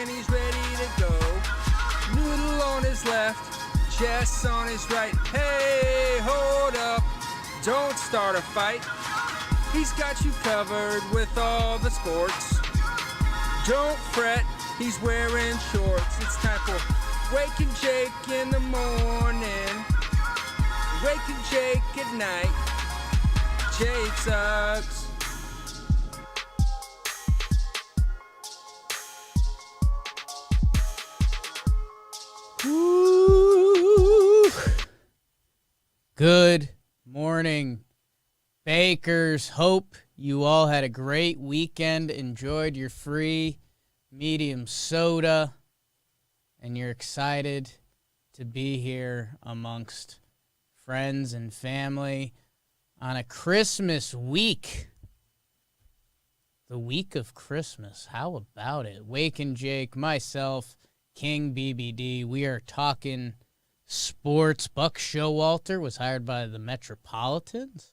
and he's ready to go. Noodle on his left, Jess on his right. Hey, hold up, don't start a fight. He's got you covered with all the sports. Don't fret, he's wearing shorts. It's time for Wake and Jake in the morning, Wake and Jake at night. Jake sucks. Woo. Good morning, Bakers. Hope you all had a great weekend, enjoyed your free medium soda, and you're excited to be here amongst friends and family on a Christmas week. The week of Christmas. How about it? Wake and Jake, myself, King BBD. We are talking sports. Buck Showalter was hired by the Metropolitans.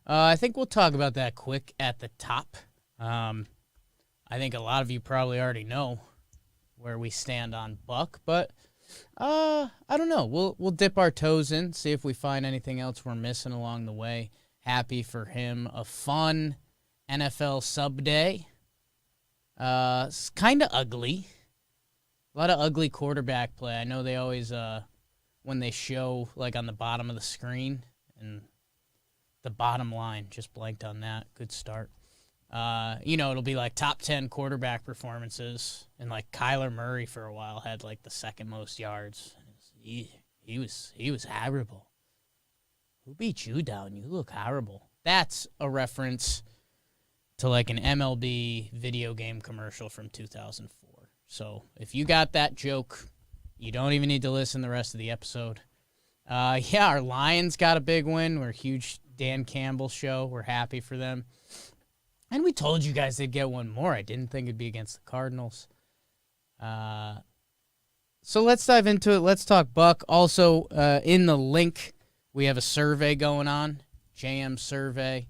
I think we'll talk about that quick at the top. I think a lot of you probably already know where we stand on Buck, but I don't know. We'll dip our toes in, see if we find anything else we're missing along the way. Happy for him. A fun NFL sub day. It's kind of ugly. A lot of ugly quarterback play. I know they always, when they show, like, on the bottom of the screen, and the bottom line, just blanked on that. Good start. It'll be, like, top 10 quarterback performances, and, like, Kyler Murray for a while had, like, the second most yards. He was horrible. Who beat you down? You look horrible. That's a reference to, like, an MLB video game commercial from 2004. So if you got that joke, you don't even need to listen to the rest of the episode. Our Lions got a big win. We're a huge Dan Campbell show. We're happy for them. And we told you guys they'd get one more. I didn't think it'd be against the Cardinals. So let's dive into it. Let's talk Buck. Also, in the link, we have a survey going on, JM survey.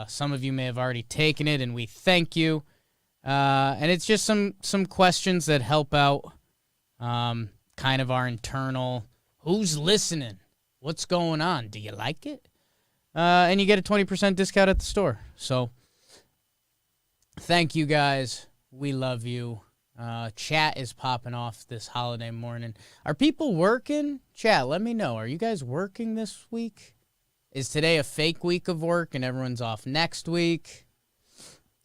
Some of you may have already taken it, and we thank you. And it's just some questions that help out kind of our internal, who's listening? What's going on? Do you like it? And you get a 20% discount at the store. So thank you guys. We love you. Chat is popping off this holiday morning. Are people working? Chat, let me know. Are you guys working this week? Is today a fake week of work and everyone's off next week?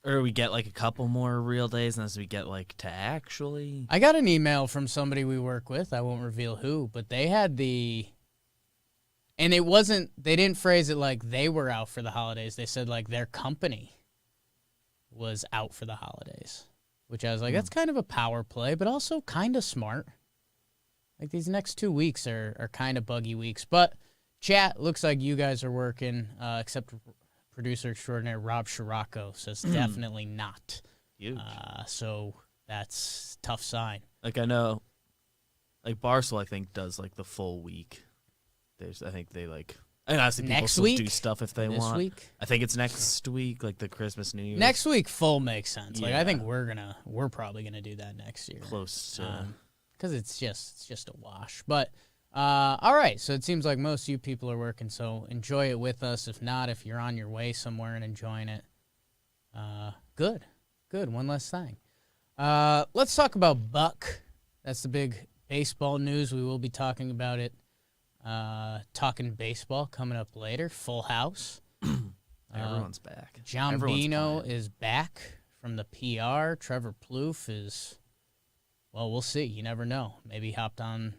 Or we get, like, a couple more real days as we get, like, to actually... I got an email from somebody we work with. I won't reveal who, but they had the... And it wasn't... They didn't phrase it like they were out for the holidays. They said, like, their company was out for the holidays. Which I was like, that's kind of a power play, but also kind of smart. Like, these next 2 weeks are kind of buggy weeks. But, chat, looks like you guys are working, except... Producer extraordinaire Rob Scirocco says definitely not. Huge. So that's a tough sign. Like, I know, like, Barcel, I think, does, like, the full week. I think they, like, and honestly, people Next still week? do stuff if they This want. week? I think it's next week, like, the Christmas, New Year's. Next week, full makes sense. Like, Yeah. I think we're probably gonna do that next year. Close to. Because it's just a wash. But, all right, so it seems like most of you people are working, so enjoy it with us. If not, if you're on your way somewhere and enjoying it, good. One less thing. Let's talk about Buck. That's the big baseball news. We will be talking about it. Talking baseball coming up later. Full house. Everyone's back. John Everyone's Bino playing. is back from the PR. Trevor Plouffe is, well, we'll see. You never know. Maybe hopped on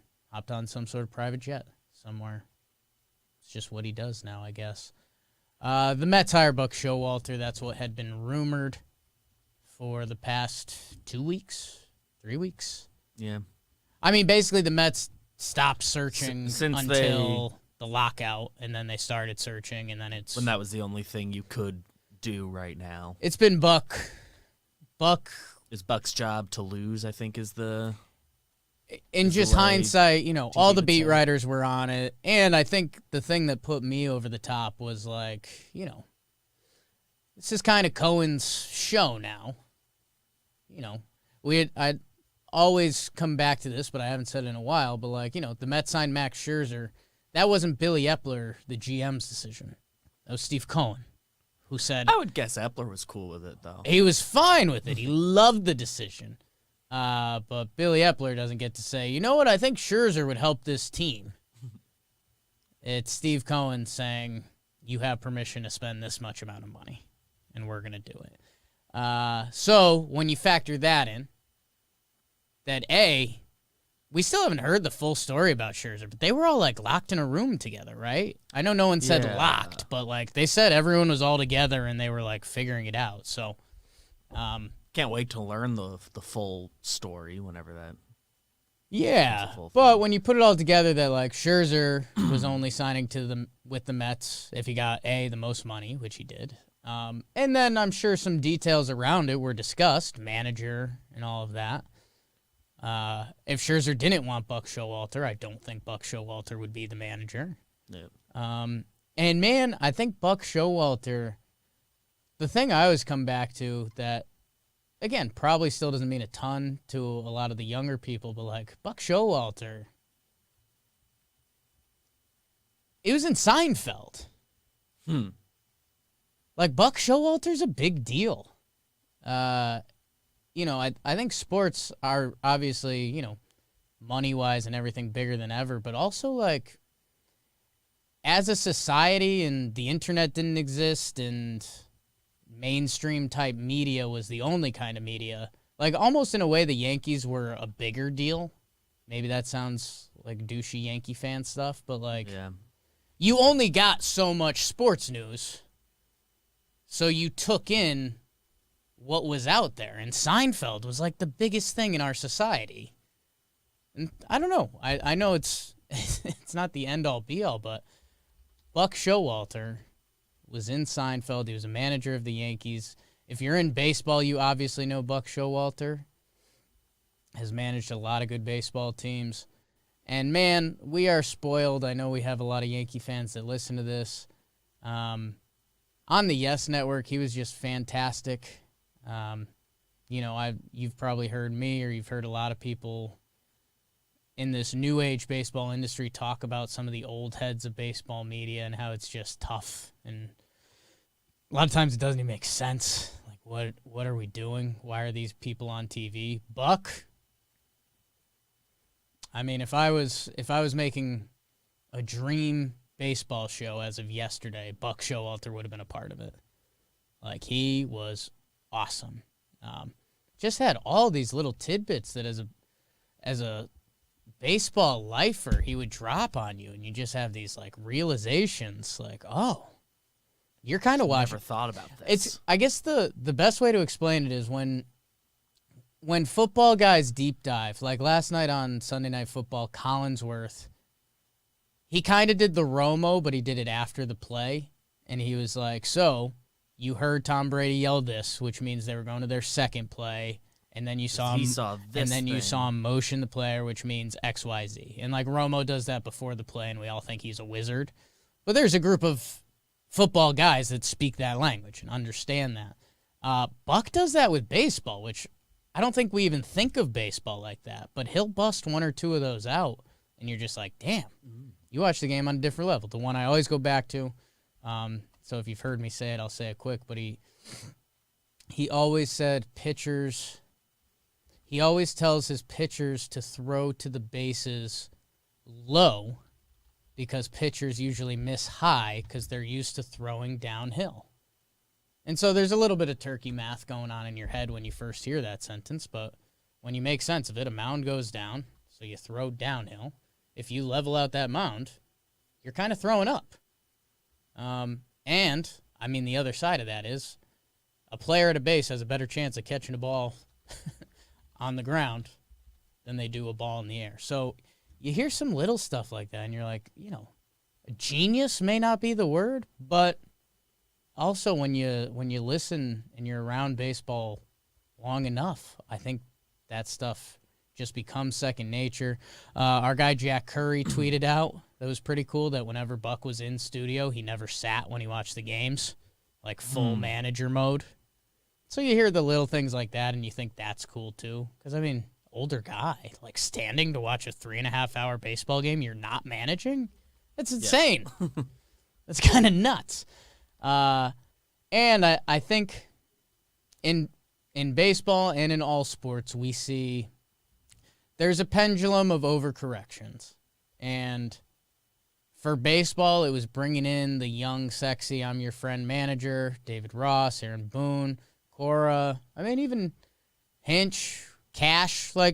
some sort of private jet somewhere. It's just what he does now, I guess. The Mets hire Buck Showalter. That's what had been rumored for the past 2 weeks, 3 weeks. Yeah. I mean, basically the Mets stopped searching Since until the lockout, and then they started searching, and then it's... When that was the only thing you could do right now. It's been Buck. It's Buck's job to lose, I think, is the... In Is just the way hindsight, you know, to all the even beat say. writers were on it, and I think the thing that put me over the top was, like, you know, this is kind of Cohen's show now. You know, I'd always come back to this, but I haven't said it in a while. But like, the Mets signed Max Scherzer. That wasn't Billy Epler, the GM's decision. That was Steve Cohen, who said I would guess Epler was cool with it though. he was fine with it. He loved the decision. But Billy Epler doesn't get to say, you know what? I think Scherzer would help this team. It's Steve Cohen saying, you have permission to spend this much amount of money, and we're going to do it. So when you factor that in, that we still haven't heard the full story about Scherzer, but they were all like locked in a room together, right? I know no one said locked, but like they said everyone was all together and they were like figuring it out. So, can't wait to learn the full story whenever that. Yeah, but when you put it all together, that like Scherzer was only signing with the Mets if he got the most money, which he did. And then I'm sure some details around it were discussed, manager and all of that. If Scherzer didn't want Buck Showalter, I don't think Buck Showalter would be the manager. Yep. And man, I think Buck Showalter, the thing I always come back to that, again, probably still doesn't mean a ton to a lot of the younger people, but like Buck Showalter, it was in Seinfeld. Like Buck Showalter's a big deal. I think sports are obviously, money-wise and everything bigger than ever, but also, like, as a society and the internet didn't exist and mainstream-type media was the only kind of media, like, almost in a way the Yankees were a bigger deal. Maybe that sounds like douchey Yankee fan stuff, but, like, you only got so much sports news, so you took in what was out there, and Seinfeld was like the biggest thing in our society. And I don't know. I know it's not the end-all be-all, but Buck Showalter was in Seinfeld. He was a manager of the Yankees. If you're in baseball, you obviously know Buck Showalter. Has managed a lot of good baseball teams. And, man, we are spoiled. I know we have a lot of Yankee fans that listen to this. On the Yes Network, he was just fantastic. You've probably heard me or you've heard a lot of people in this new age baseball industry talk about some of the old heads of baseball media and how it's just tough. And a lot of times it doesn't even make sense. Like, what are we doing? Why are these people on TV? Buck? I mean, if I was making a dream baseball show as of yesterday, Buck Showalter would have been a part of it. Like, he was awesome. Just had all these little tidbits that as a baseball lifer he would drop on you, and you just have these like realizations like, oh, you're kind of watching. Never thought about this. I guess the best way to explain it is when football guys deep dive, like last night on Sunday Night Football, Collinsworth, he kind of did the Romo, but he did it after the play, and he was like, so you heard Tom Brady yell this, which means they were going to their second play, and then you saw him, you saw him motion the player, which means X, Y, Z. And like Romo does that before the play, and we all think he's a wizard. But there's a group of football guys that speak that language and understand that. Buck does that with baseball, which I don't think we even think of baseball like that. But he'll bust one or two of those out, and you're just like, damn, you watch the game on a different level. The one I always go back to. So if you've heard me say it, I'll say it quick. But he always said pitchers. He always tells his pitchers to throw to the bases low because pitchers usually miss high because they're used to throwing downhill. And so there's a little bit of turkey math going on in your head when you first hear that sentence, but when you make sense of it, a mound goes down, so you throw downhill. If you level out that mound, you're kind of throwing up. And, I mean, the other side of that is a player at a base has a better chance of catching a ball on the ground than they do a ball in the air. So you hear some little stuff like that, and you're like, a genius may not be the word, but also when you listen and you're around baseball long enough, I think that stuff just becomes second nature. Our guy Jack Curry tweeted out, that was pretty cool, that whenever Buck was in studio, he never sat when he watched the games, like full manager mode. So you hear the little things like that, and you think that's cool too. Because I mean, older guy like standing to watch a 3.5-hour baseball game you're not managing. That's insane. That's kind of nuts. And I think in baseball and in all sports, we see there's a pendulum of overcorrections. And for baseball, it was bringing in the young, sexy, I'm your friend manager, David Ross, Aaron Boone, Cora. I mean, even Hinch, Cash. And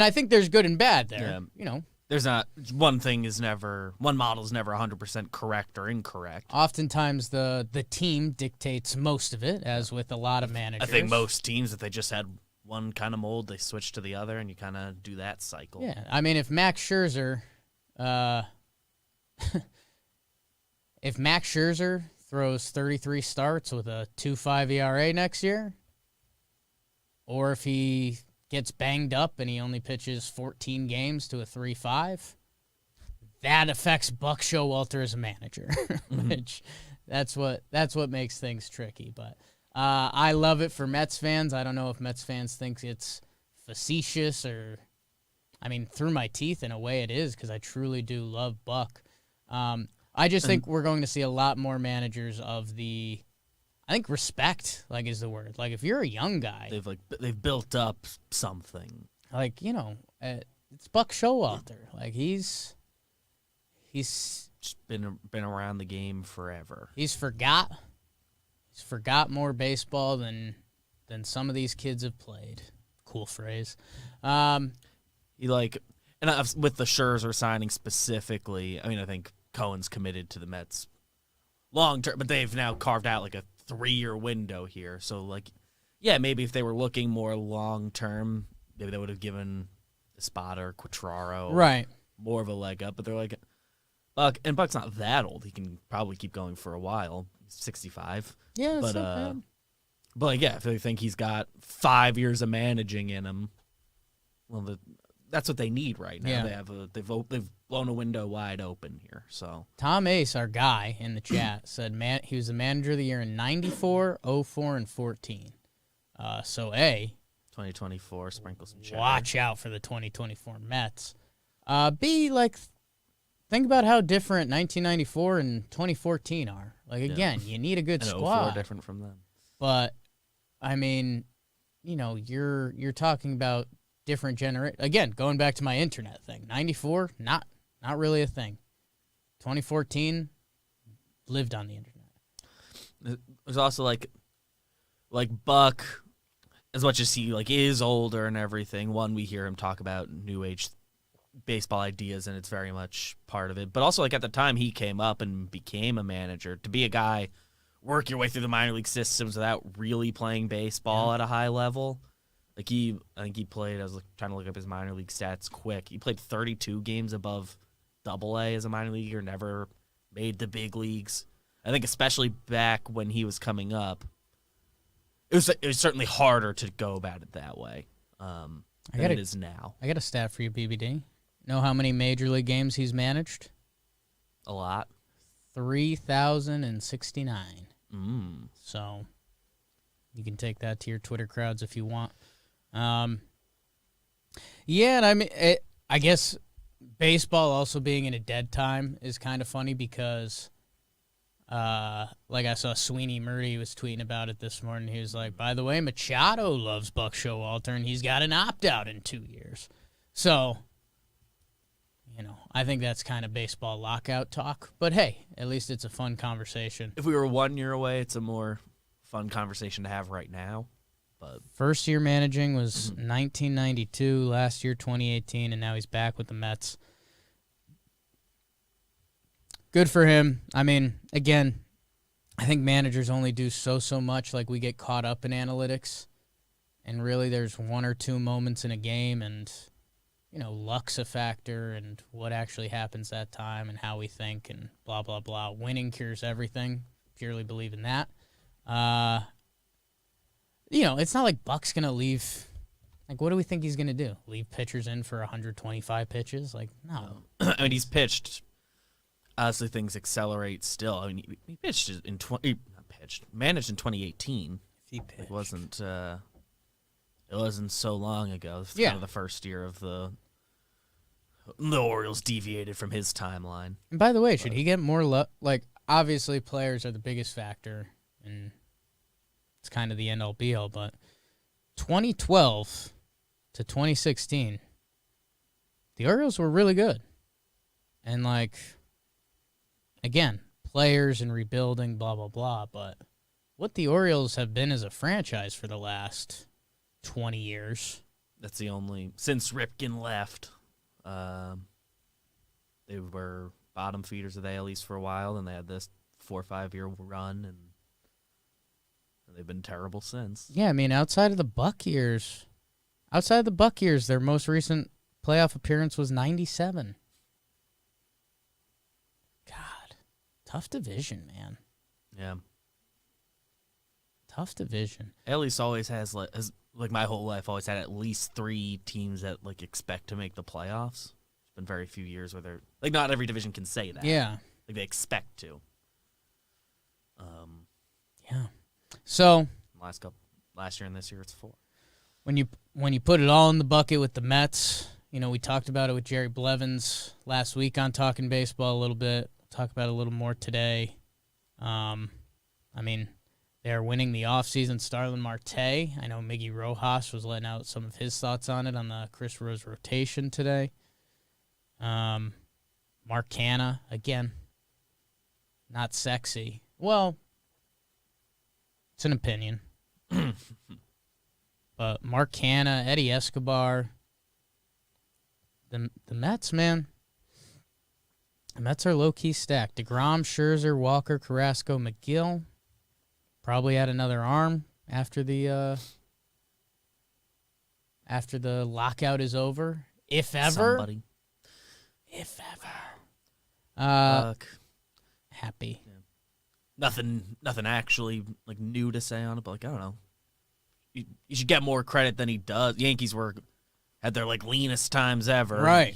I think there's good and bad there. Yeah. There's not one model is never 100% correct or incorrect. Oftentimes the team dictates most of it, as with a lot of managers. I think most teams, if they just had one kind of mold, they switch to the other, and you kind of do that cycle. Yeah, I mean, if Max Scherzer throws 33 starts with a 2.5 ERA next year, or if he gets banged up and he only pitches 14 games to a 3.5, that affects Buck Showalter as a manager, which that's what makes things tricky. But I love it for Mets fans. I don't know if Mets fans think it's facetious or, I mean, through my teeth in a way it is, because I truly do love Buck. I just think we're going to see a lot more managers of the, I think respect, is the word. Like, if you're a young guy, they've built up something. It's Buck Showalter. Like, he's just been around the game forever. He's forgot more baseball than some of these kids have played. Cool phrase. And with the Scherzer signing specifically, I mean, I think Cohen's committed to the Mets long term, but they've now carved out a 3-year window here. So, maybe if they were looking more long term, maybe they would have given Espada or Quatraro more of a leg up. But they're like, Buck, and Buck's not that old. He can probably keep going for a while. He's 65. Yeah, that's not bad. But if they think he's got 5 years of managing in him, well, that's what they need right now. Yeah. They've blown a window wide open here. So Tom Ace, our guy in the chat, said he was the manager of the year in 94, 04, and 14. So 2024, sprinkle some cheddar. Watch out for the 2024 Mets. B, think about how different 1994 and 2014 are. Again, you need a good squad. 04 different from them. But I mean, you're talking about different generation. Again, going back to my internet thing, 94, not really a thing. 2014, lived on the internet. There's also Buck, as much as he is older and everything. One, we hear him talk about new age baseball ideas, and it's very much part of it. But also, at the time he came up and became a manager, to be a guy, work your way through the minor league systems without really playing baseball at a high level. I think he played, I was trying to look up his minor league stats quick. He played 32 games above Double-A as a minor leaguer, never made the big leagues. I think especially back when he was coming up, it was certainly harder to go about it that way than it is now. I got a stat for you, BBD. Know how many major league games he's managed? A lot. 3,069. So you can take that to your Twitter crowds if you want. And I mean, I guess baseball also being in a dead time is kind of funny because, I saw Sweeney Murray was tweeting about it this morning. He was like, by the way, Machado loves Buck Showalter, and he's got an opt-out in 2 years. So, I think that's kind of baseball lockout talk. But, hey, at least it's a fun conversation. If we were 1 year away, it's a more fun conversation to have right now. But first year managing was 1992, last year 2018, and now he's back with the Mets. Good for him. I mean, again, I think managers only do so much. We get caught up in analytics, and really there's 1 or 2 moments in a game, and, luck's a factor, and what actually happens that time, and how we think, and blah, blah, blah. Winning cures everything. Purely believe in that. It's not like Buck's going to leave. What do we think he's going to do? Leave pitchers in for 125 pitches? No. I mean, he's pitched. Honestly, things accelerate still. I mean, he pitched managed in 2018. He pitched. It wasn't so long ago. It's Yeah. kind of the first year of the Orioles deviated from his timeline. And by the way, should he get more luck? Like, obviously, players are the biggest factor, and it's kind of the end-all, be-all, but 2012 to 2016, the Orioles were really good. And, like, again, players and rebuilding, blah, blah, blah, but what the Orioles have been as a franchise for the last 20 years. That's the only since Ripken left. They were bottom feeders of the AL East for a while, and they had this 4 or 5 year run, and they've been terrible since. Yeah, I mean, outside of the Buck years, their most recent playoff appearance was 97. God, tough division, man. Yeah. Tough division. AL East always has like my whole life always had at least 3 teams that like expect to make the playoffs. There's been very few years where they're like not every division can say that. Yeah. Like they expect to. Yeah. So last year and this year it's 4. when you put it all in the bucket with the Mets, you know, we talked about it with Jerry Blevins last week on Talking Baseball a little bit. We'll talk about it a little more today. I mean, they're winning the offseason. Starlin Marte, I know Miggy Rojas was letting out some of his thoughts on it on the Chris Rose rotation today. Mark Canha, again, not sexy. Well, it's an opinion. But Mark Canha, Eddie Escobar, the Mets, man. The Mets are low-key stacked. DeGrom, Scherzer, Walker, Carrasco, McGill. Probably add another arm after the lockout is over, if ever. Somebody. If ever. Fuck. Happy. Yeah. Nothing actually like new to say on it, but like I don't know. You should get more credit than he does. Yankees had their like leanest times ever. Right.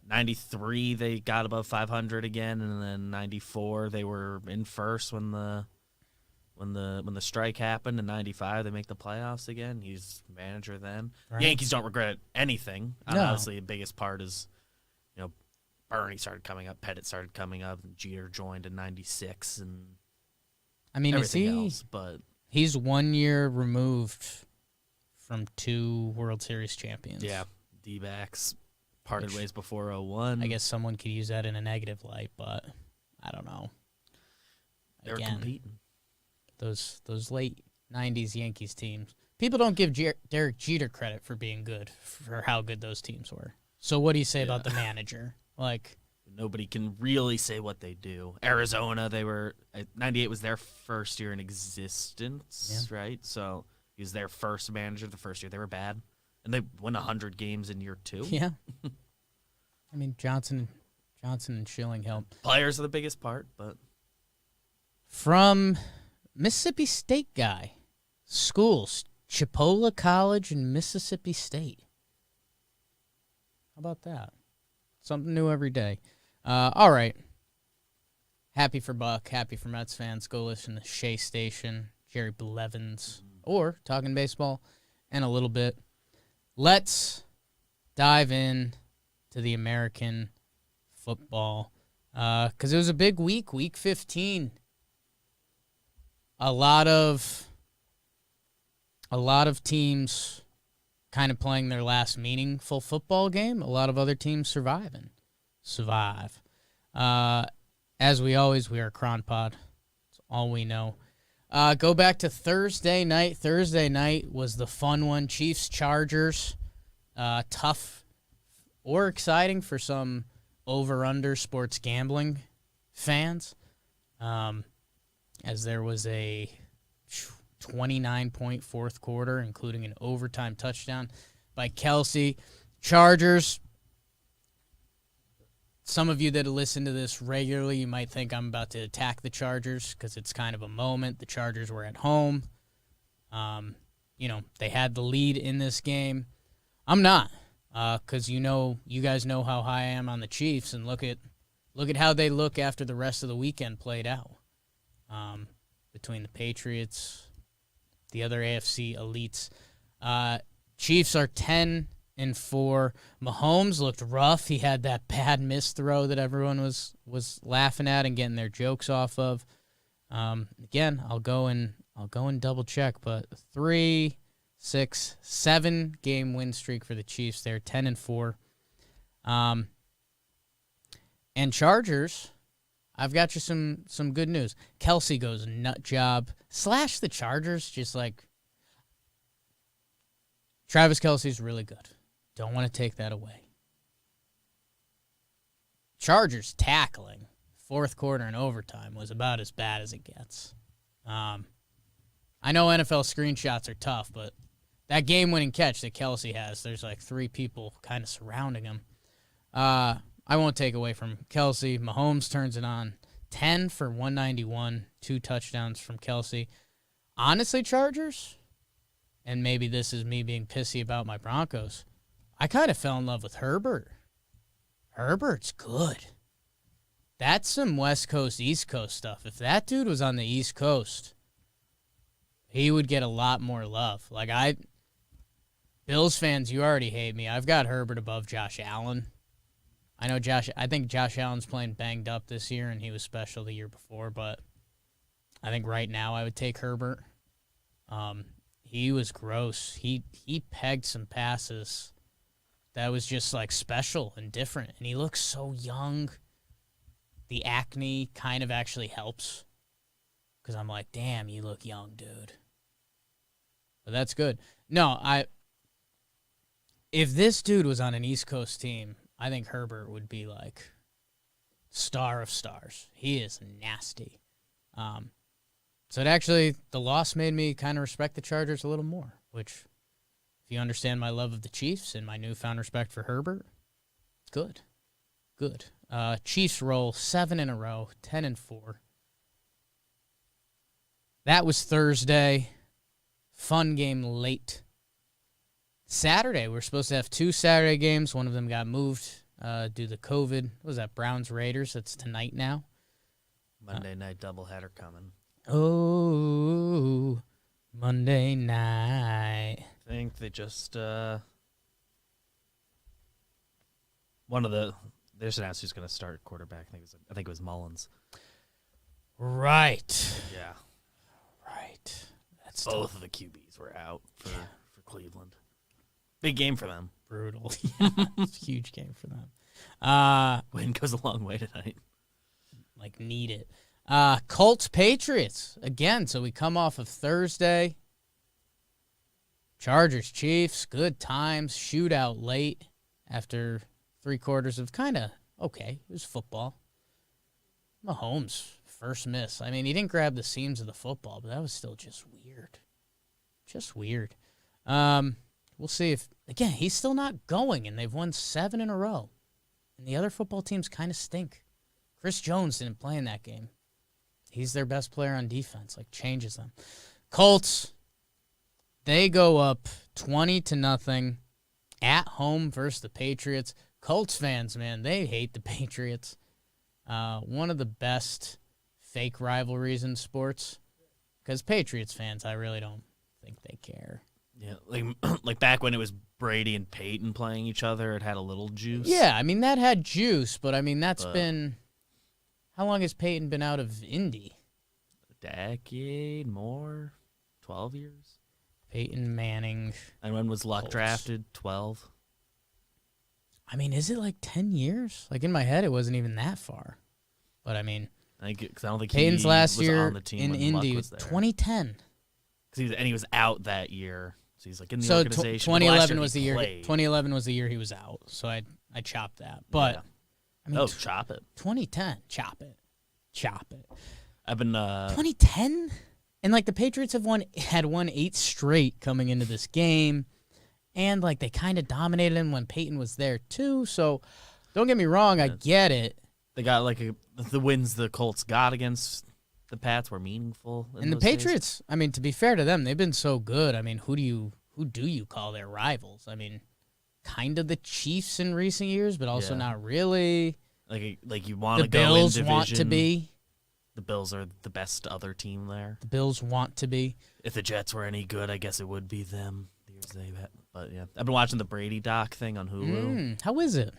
93 they got above 500 again, and then 94 they were in first when the strike happened. In 95 they make the playoffs again. He's manager then. Right. Yankees don't regret anything. And No. obviously the biggest part is, Bernie started coming up, Pettit started coming up, and Jeter joined in 96 and I mean, everything else. But he's 1 year removed from 2 World Series champions. yeah, D-backs parted ways before 01. I guess someone could use that in a negative light, but I don't know. They're competing. Those late 90s Yankees teams. People don't give Derek Jeter credit for being good, for how good those teams were. So what do you say about the manager? Like, Nobody can really say what they do. Arizona, 98 was their first year in existence, right? So he was their first manager the first year. They were bad. And they won 100 games in year 2. yeah. I mean, Johnson and Schilling helped. Players are the biggest part, but From Mississippi State guy. Schools, Chipola College and Mississippi State. How about that? Something new every day. All right. Happy for Buck. Happy for Mets fans. Go listen to Shea Station, Jerry Blevins, or Talking Baseball, and a little bit. Let's dive in to the American football because it was a big week, Week 15. A lot of teams kind of playing their last meaningful football game. A lot of other teams survive. As we are Cron Pod. That's all we know. Go back to Thursday night. Thursday night was the fun one. Chiefs-Chargers. Tough or exciting for some over-under sports gambling fans. As there was a 29-point fourth quarter, including an overtime touchdown by Kelsey. Chargers, some of you that listen to this regularly, you might think I'm about to attack the Chargers because it's kind of a moment. The Chargers were at home. They had the lead in this game. I'm not, because you guys know how high I am on the Chiefs, and look at how they look after the rest of the weekend played out. Between the Patriots, the other AFC elites. Chiefs are 10-4. Mahomes looked rough. He had that bad missed throw that everyone was laughing at and getting their jokes off of. Again, I'll go and double check, but 3, 6, 7 game win streak for the Chiefs. They're 10-4. And Chargers, I've got you some good news. Kelsey goes nut job. Slash the Chargers, just like Travis Kelce's really good. Don't want to take that away. Chargers tackling, fourth quarter and overtime, was about as bad as it gets. I know NFL screenshots are tough, but that game-winning catch that Kelsey has, there's like 3 people kind of surrounding him. I won't take away from Kelsey. Mahomes turns it on. 10 for 191, 2 touchdowns from Kelsey. Honestly, Chargers, and maybe this is me being pissy about my Broncos, I kind of fell in love with Herbert. Herbert's good. That's some West Coast, East Coast stuff. If that dude was on the East Coast, he would get a lot more love. Bills fans, you already hate me. I've got Herbert above Josh Allen. I think Josh Allen's playing banged up this year, and he was special the year before, but I think right now I would take Herbert. He was gross. He pegged some passes that was just like special and different, and he looks so young. The acne kind of actually helps because I'm like, damn, you look young, dude. But that's good. No, if this dude was on an East Coast team, I think Herbert would be like star of stars. He is nasty. So the loss made me kind of respect the Chargers a little more, which, if you understand my love of the Chiefs and my newfound respect for Herbert, good. Chiefs roll 7 in a row, 10-4. That was Thursday. Fun game late. Saturday, we're supposed to have 2 Saturday games. One of them got moved due to COVID. What was that, Browns-Raiders? That's tonight now. Monday night doubleheader coming. Oh, Monday night. I think they just they just announced who's going to start quarterback. I think it was Mullins. Right. Yeah. Right. That's Both tough. of the QBs were out for Cleveland. Big game for them. Brutal. Yeah, it's a huge game for them. Win goes a long way tonight. Need it. Colts, Patriots. Again, so we come off of Thursday. Chargers, Chiefs, good times. Shootout late after 3 quarters of kind of okay. It was football. Mahomes, first miss. I mean, he didn't grab the seams of the football, but that was still just weird. Just weird. We'll see if, again, he's still not going, and they've won 7 in a row. And the other football teams kind of stink. Chris Jones didn't play in that game. He's their best player on defense, changes them. Colts, they go up 20-0 at home versus the Patriots. Colts fans, man, they hate the Patriots. One of the best fake rivalries in sports. Because Patriots fans, I really don't think they care. Yeah, like back when it was Brady and Peyton playing each other, it had a little juice. Yeah, I mean, that had juice, but I mean, that's been... How long has Peyton been out of Indy? A decade, more? 12 years? Peyton Manning. And when was Luck Colts. drafted? 12? I mean, is it 10 years? In my head, it wasn't even that far. But I mean... I don't think Peyton's he last was year on the team in when Indy Luck was was there. 2010. He was out that year. So he's in the So organization. But last 2011 year was he the year. played. 2011 was the year he was out. So I chopped that. But Yeah. I mean, Chop it. 2010, chop it. I've been 2010, and the Patriots had won 8 straight coming into this game, and they kind of dominated him when Peyton was there too. So don't get me wrong, I get it. They got the wins the Colts got against the Pats were meaningful. And the Patriots, I mean, to be fair to them, they've been so good. I mean, who do you call their rivals? I mean, kind of the Chiefs in recent years, but also not really. Like you want the to go in Bills division. want to be. the Bills are the best other team there. The Bills want to be. If the Jets were any good, I guess it would be them. The years they've had. But yeah, I've been watching the Brady doc thing on Hulu. How is it?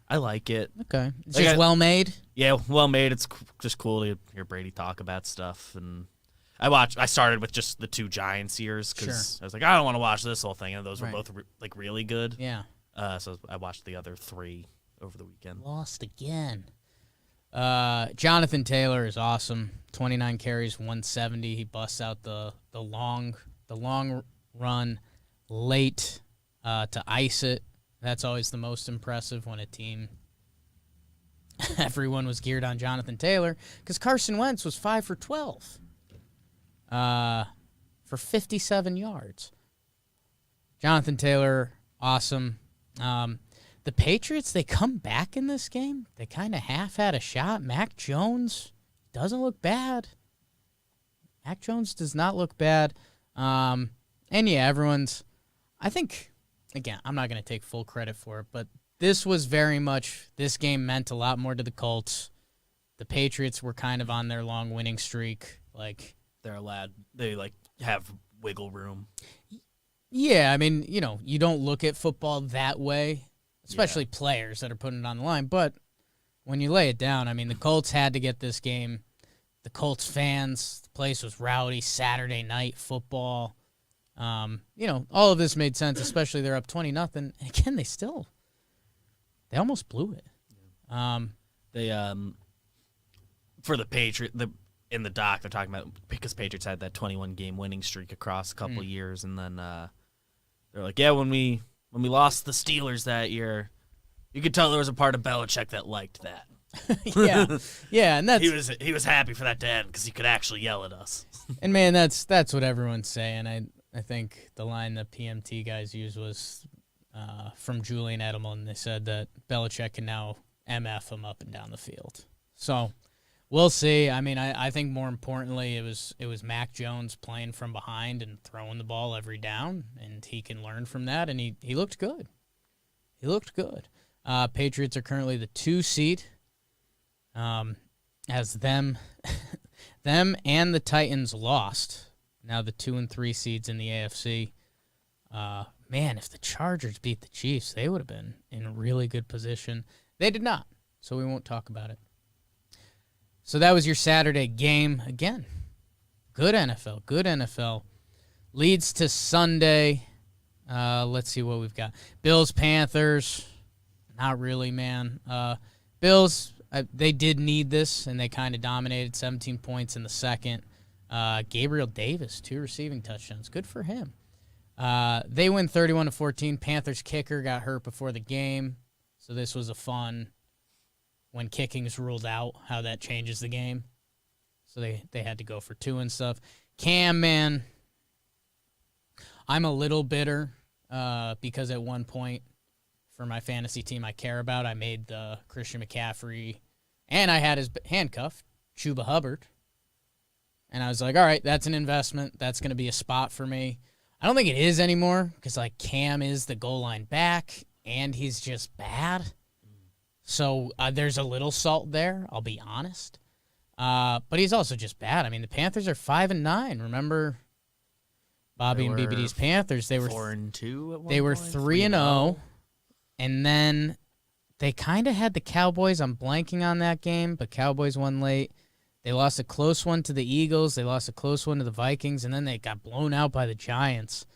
I like it. Okay. It's Like just well made? Yeah, well made. It's just cool to hear Brady talk about stuff. And I started with just the 2 Giants years because I was like, I don't want to watch this whole thing. And those were both really good. Yeah. So I watched the other 3 over the weekend. Lost again. Jonathan Taylor is awesome. 29 carries, 170. He busts out the long run late to ice it. That's always the most impressive when a team, everyone was geared on Jonathan Taylor, because Carson Wentz was 5 for 12 for 57 yards. Jonathan Taylor, awesome. The Patriots, they come back in this game. They kind of half had a shot. Mac Jones doesn't look bad. Mac Jones does not look bad. And yeah, I think, again, I'm not going to take full credit for it, but this game meant a lot more to the Colts. The Patriots were kind of on their long winning streak. They have wiggle room. Yeah, I mean, you don't look at football that way, especially players that are putting it on the line. But when you lay it down, I mean, the Colts had to get this game. The Colts fans, the place was rowdy, Saturday night football. All of this made sense, especially they're up 20-0. And again, they almost blew it. For the Patriots, in the doc, they're talking about because Patriots had that 21-game winning streak across a couple of years, and then they're like, yeah, when we lost the Steelers that year, you could tell there was a part of Belichick that liked that. yeah, and that's he was happy for that to end because he could actually yell at us. And man, that's what everyone's saying. I think the line the PMT guys used was from Julian Edelman. They said that Belichick can now MF him up and down the field. So we'll see. I mean, I think more importantly, it was Mac Jones playing from behind and throwing the ball every down, and he can learn from that. And he looked good. He looked good. Patriots are currently the 2 seed. As them and the Titans lost. Now the 2 and 3 seeds in the AFC. Man, if the Chargers beat the Chiefs, they would have been in a really good position. They did not, so we won't talk about it. So that was your Saturday game. Again, good NFL. Leads to Sunday. Let's see what we've got. Bills, Panthers. Not really, man. Bills, they did need this, and they kind of dominated. 17 points in the second. Gabriel Davis, 2 receiving touchdowns. Good for him. They win 31-14. Panthers kicker got hurt before the game, so this was a fun when kicking is ruled out, how that changes the game. So they had to go for 2 and stuff. Cam, man, I'm a little bitter because at one point for my fantasy team I care about, I made the Christian McCaffrey, and I had his handcuff, Chuba Hubbard. And I was like, all right, that's an investment. That's going to be a spot for me. I don't think it is anymore because, Cam is the goal line back, and he's just bad. So there's a little salt there, I'll be honest. But he's also just bad. I mean, the Panthers are 5-9. Remember Bobby and BBD's Panthers? They were 4-2 at one They were point, 3-0. And then they kind of had the Cowboys. I'm blanking on that game, but Cowboys won late. They lost a close one to the Eagles. They lost a close one to the Vikings, and then they got blown out by the Giants.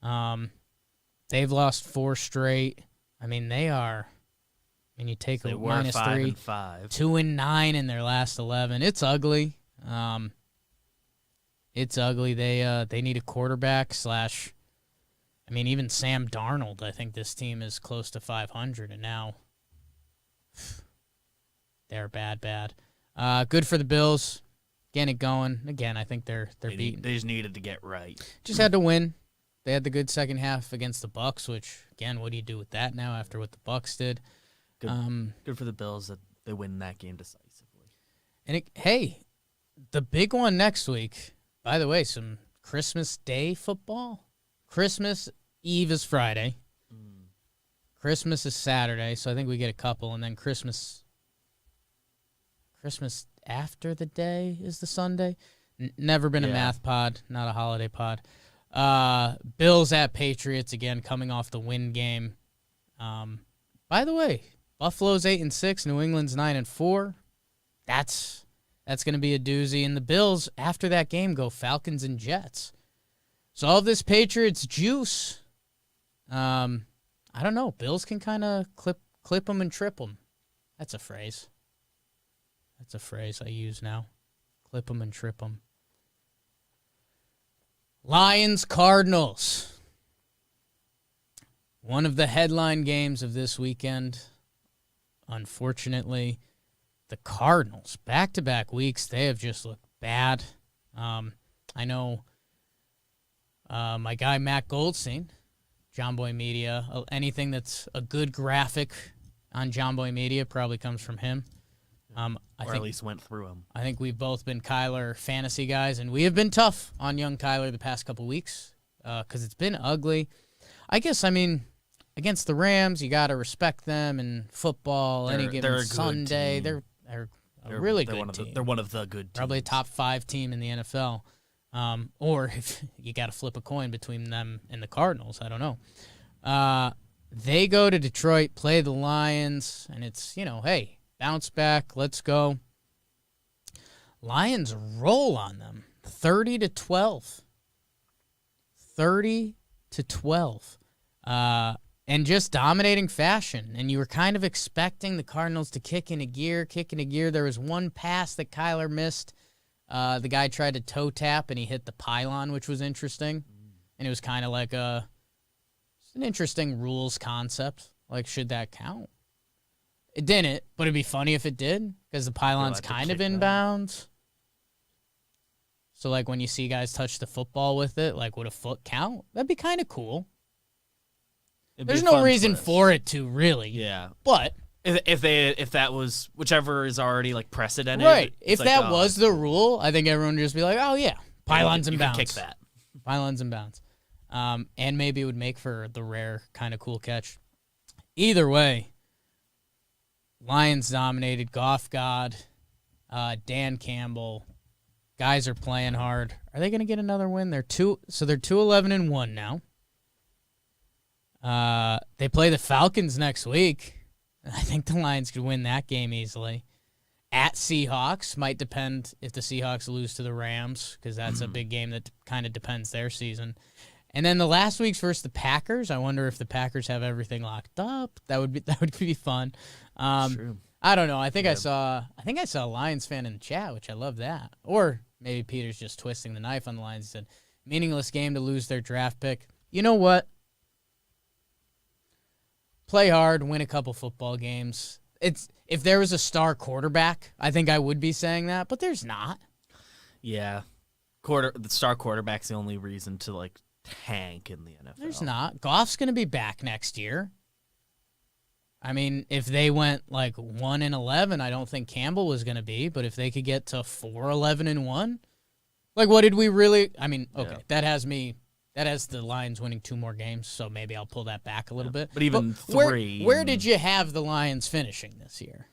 They've lost 4 straight. I mean, they are. And you take a minus 3, 2-9 in their last 11. It's ugly. It's ugly. They need a quarterback / I mean, even Sam Darnold. I think this team is close to 500, and now they're bad. Good for the Bills. Getting it going. Again, I think they're beaten. They just needed to get right. Just had to win. They had the good second half against the Bucs, which, again, what do you do with that now after what the Bucs did? Good for the Bills that they win that game decisively. And hey, the big one next week, by the way, some Christmas Day football. Christmas Eve is Friday. Christmas is Saturday, so I think we get a couple, and then Christmas after the day is the Sunday. Never been a math pod, not a holiday pod. Bills at Patriots again, coming off the win game. By the way, Buffalo's 8-6, New England's 9-4. That's going to be a doozy. And the Bills after that game go Falcons and Jets. So all this Patriots juice. I don't know. Bills can kind of clip them and trip them. That's a phrase. That's a phrase I use now. Clip them and trip them. Lions, Cardinals. One of the headline games of this weekend. Unfortunately, the Cardinals, back-to-back weeks, they have just looked bad. I know my guy Matt Goldstein, JOMBOY Media, anything that's a good graphic on JOMBOY Media probably comes from him. Or at least went through him. I think we've both been Kyler fantasy guys, and we have been tough on young Kyler the past couple weeks because it's been ugly. I guess, I mean, against the Rams, you got to respect them in football. Any given Sunday, they're a really good team. They're one of the good teams. Probably a top 5 team in the NFL. Or if you got to flip a coin between them and the Cardinals, I don't know. They go to Detroit, play the Lions, and it's, hey, bounce back, let's go. Lions roll on them, 30-12. 30-12. And just dominating fashion. And you were kind of expecting the Cardinals to kick into gear. There was one pass that Kyler missed. The guy tried to toe tap, and he hit the pylon, which was interesting. And it was kind of like an interesting rules concept. Like, should that count? It didn't, but it'd be funny if it did, because the pylon's kind of inbounds. So, like, when you see guys touch the football with it, like, would a foot count? That'd be kind of cool. There's no reason for it to, really. Yeah. But if that was whichever is already like precedented. Right. If that was the rule, I think everyone would just be like, oh, yeah, pylons and bounds. Kick that. Pylons and bounds. And maybe it would make for the rare kind of cool catch. Either way, Lions dominated. Goff God, Dan Campbell. Guys are playing hard. Are they going to get another win? They're 2-11-1 now. They play the Falcons next week. I think the Lions could win that game easily. At Seahawks, might depend if the Seahawks lose to the Rams, because that's a big game that kind of depends their season. And then the last week's versus the Packers. I wonder if the Packers have everything locked up. That would be fun. True. I don't know. I think I saw a Lions fan in the chat, which I love that. Or maybe Peter's just twisting the knife on the Lions. He said, meaningless game to lose their draft pick. You know what? Play hard, win a couple football games. If there was a star quarterback, I think I would be saying that, but there's not. Yeah. The star quarterback's the only reason to like tank in the NFL. There's not. Goff's going to be back next year. I mean, if they went like 1-11, I don't think Campbell was going to be, but if they could get to 4-11-1, like what did we really? I mean, okay, that has the Lions winning 2 more games, so maybe I'll pull that back a little bit. But even 3. Where did you have the Lions finishing this year?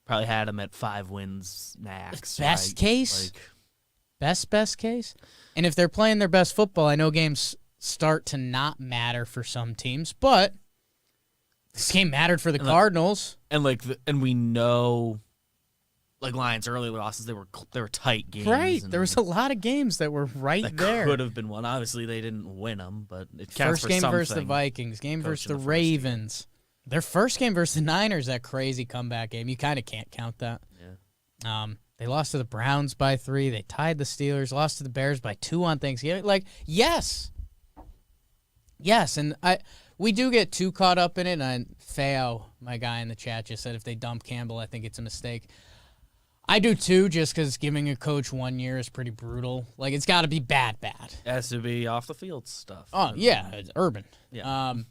Probably had them at 5 wins max. Best case? Best case? And if they're playing their best football, I know games start to not matter for some teams, but this game mattered for the Cardinals. And we know, like Lions' early losses, they were tight games. Right, there was a lot of games that were right there. Could have been won. Obviously, they didn't win them, but it counts for something. First game versus the Vikings, game versus the Ravens. Their first game versus the Niners, that crazy comeback game. You kind of can't count that. Yeah. They lost to the Browns by 3. They tied the Steelers. Lost to the Bears by 2 on Thanksgiving. Like, yes, and we do get too caught up in it. And Feo, my guy in the chat, just said if they dump Campbell, I think it's a mistake. I do too, just because giving a coach 1 year is pretty brutal. Like, it's got to be bad. It has to be off the field stuff. Oh, yeah, it's urban. Yeah. There's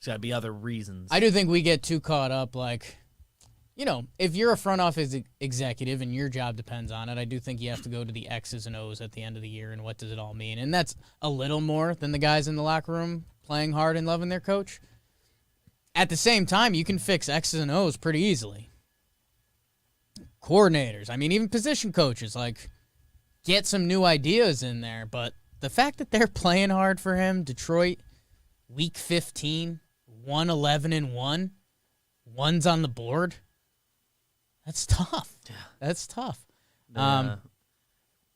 got to be other reasons. I do think we get too caught up, like, if you're a front office executive and your job depends on it, I do think you have to go to the X's and O's at the end of the year and what does it all mean. And that's a little more than the guys in the locker room playing hard and loving their coach. At the same time, you can fix X's and O's pretty easily. coordinators. I mean, even position coaches, like, get some new ideas in there. But the fact that they're playing hard for him, Detroit, week 15, 1-11-1, one's on the board. That's tough. Yeah. That's tough.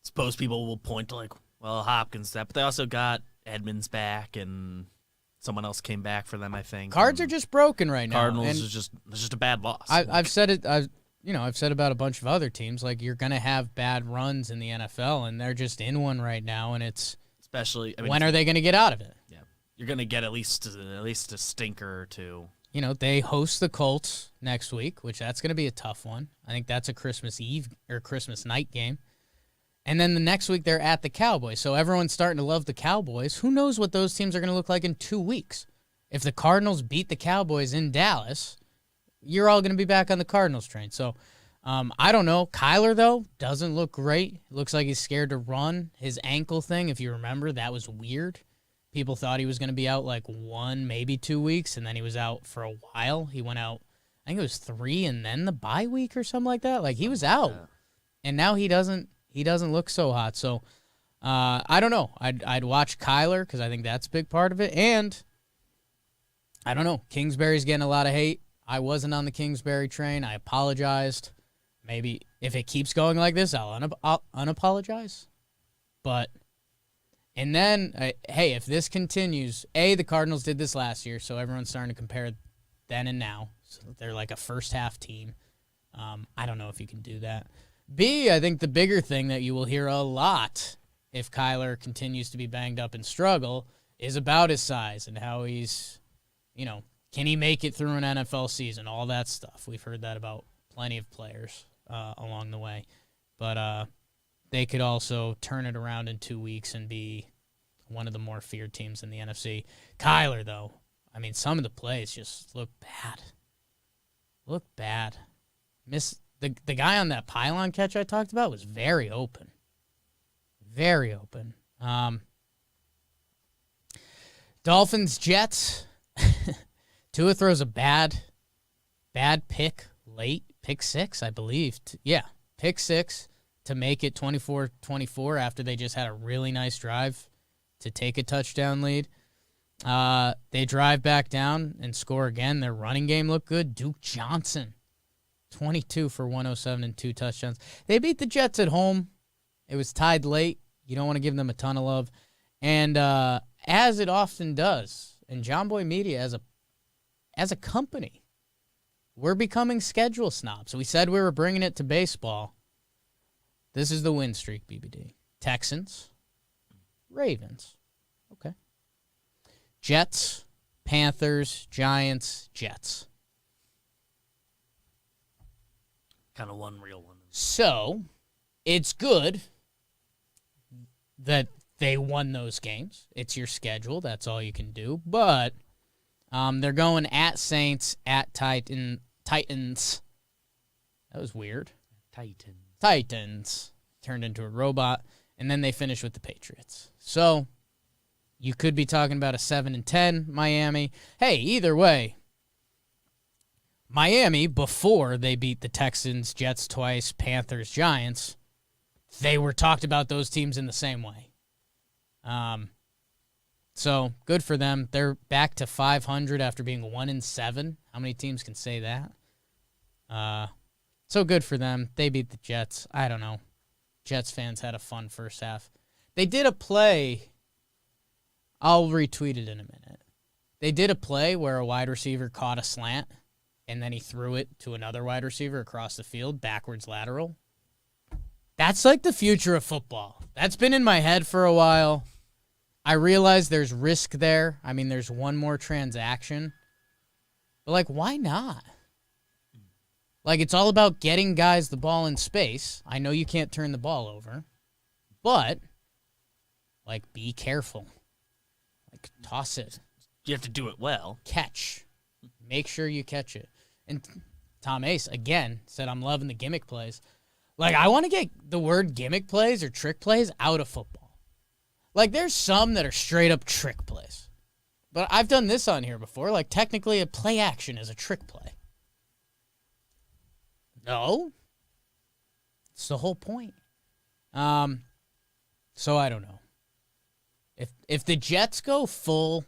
Suppose people will point to, like, well, Hopkins, that, but they also got Edmonds back, and someone else came back for them, I think. Cards are just broken right now. Cardinals and is just a bad loss. I've said it. I've said about a bunch of other teams, like, you're gonna have bad runs in the NFL, and they're just in one right now, and it's especially when are they gonna get out of it? Yeah, you're gonna get at least a stinker or two. You know, they host the Colts next week, which that's gonna be a tough one. I think that's a Christmas Eve or Christmas night game. And then the next week, they're at the Cowboys. So everyone's starting to love the Cowboys. Who knows what those teams are going to look like in 2 weeks? If the Cardinals beat the Cowboys in Dallas, you're all going to be back on the Cardinals train. So I don't know. Kyler, though, doesn't look great. Looks like he's scared to run. His ankle thing, if you remember, that was weird. People thought he was going to be out like 1, maybe 2 weeks, and then he was out for a while. He went out, I think it was 3, and then the bye week or something like that. Like, he was out. And now he doesn't look so hot. So I don't know. I'd watch Kyler because I think that's a big part of it. And I don't know. Kingsbury's getting a lot of hate. I wasn't on the Kingsbury train. I apologized. Maybe if it keeps going like this, I'll unapologize. But, and then, hey, if this continues, the Cardinals did this last year, so everyone's starting to compare then and now. So they're like a first-half team. I don't know if you can do that. B, I think the bigger thing that you will hear a lot if Kyler continues to be banged up and struggle is about his size and how he's, can he make it through an NFL season, all that stuff. We've heard that about plenty of players along the way. But they could also turn it around in 2 weeks and be one of the more feared teams in the NFC. Kyler, though, I mean, some of the plays just look bad. The guy on that pylon catch I talked about was very open. Very open. Dolphins, Jets. Tua throws a bad pick late. Pick 6, I believe. Pick 6 to make it 24-24 after they just had a really nice drive to take a touchdown lead. They drive back down and score again. Their running game looked good. Duke Johnson. 22 for 107 and 2 touchdowns. They beat the Jets at home. It was tied late. You don't want to give them a ton of love. And as it often does, and JOMBOY Media as a company, we're becoming schedule snobs. We said we were bringing it to baseball. This is the win streak, BBD. Texans, Ravens. Okay. Jets, Panthers, Giants, Jets. Kind of one real one. So, it's good that they won those games. It's your schedule. That's all you can do. But they're going at Saints, at Titans. That was weird. Titans. Turned into a robot. And then they finish with the Patriots. So, you could be talking about a 7-10 Miami. Hey, either way, Miami, before they beat the Texans, Jets twice, Panthers, Giants, they were talked about those teams in the same way. So good for them. They're back to 500 after being 1-7. How many teams can say that? So good for them. They beat the Jets. I don't know. Jets fans had a fun first half. They did a play. I'll retweet it in a minute. They did a play where a wide receiver caught a slant, and then he threw it to another wide receiver across the field, backwards lateral. That's like the future of football. That's been in my head for a while. I realize there's risk there. I mean, there's one more transaction. But, like, why not? Like, it's all about getting guys the ball in space. I know you can't turn the ball over. But, like, be careful. Like, toss it. You have to do it well. Catch. Make sure you catch it. And Tom Ace, again, said, I'm loving the gimmick plays. Like, I want to get the word gimmick plays or trick plays out of football. Like, there's some that are straight up trick plays. But I've done this on here before. Like, technically, a play action is a trick play. No. It's the whole point. So I don't know. If the Jets go full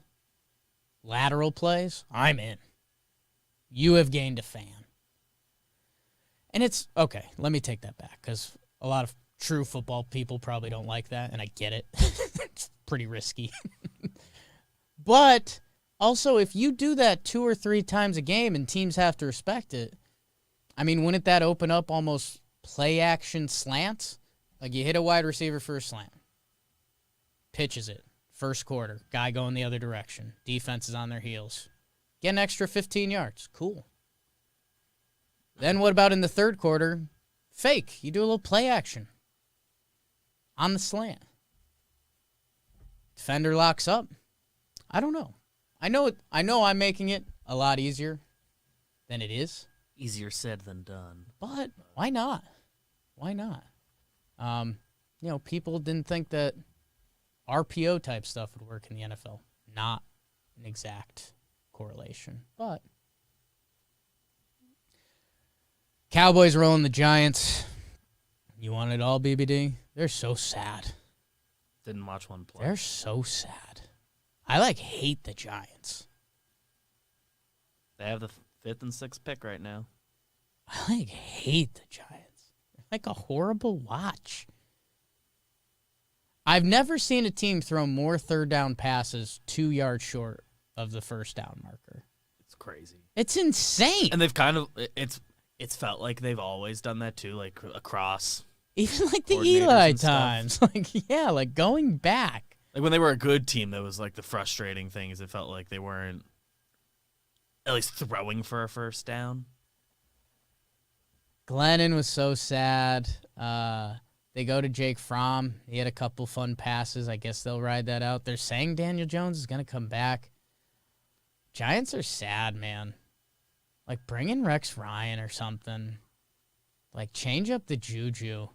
lateral plays, I'm in. You have gained a fan. And it's, okay, let me take that back, because a lot of true football people probably don't like that, and I get it. It's pretty risky. But also, if you do that 2 or 3 times a game and teams have to respect it, I mean, wouldn't that open up almost play-action slants? Like, you hit a wide receiver for a slant. Pitches it. First quarter. Guy going the other direction. Defense is on their heels. Get an extra 15 yards. Cool. Then what about in the third quarter? Fake. You do a little play action on the slant. Defender locks up. I don't know. I know I'm making it a lot easier than it is. Easier said than done. But why not? Why not? People didn't think that RPO type stuff would work in the NFL. Not an exact correlation, but Cowboys rolling the Giants. You want it all, BBD? They're so sad. Didn't watch one play. They're so sad. I hate the Giants. They have the 5th and 6th pick right now. I hate the Giants. They're a horrible watch. I've never seen a team throw more third down passes 2 yards short of the first down marker. It's crazy. It's insane. And they've kind of it's felt like they've always done that too, like across. Even the Eli times. Going back. Like when they were a good team, that was the frustrating thing is it felt like they weren't at least throwing for a first down. Glennon was so sad. They go to Jake Fromm. He had a couple fun passes. I guess they'll ride that out. They're saying Daniel Jones is going to come back. Giants are sad, man. Bring in Rex Ryan or something. Change up the juju.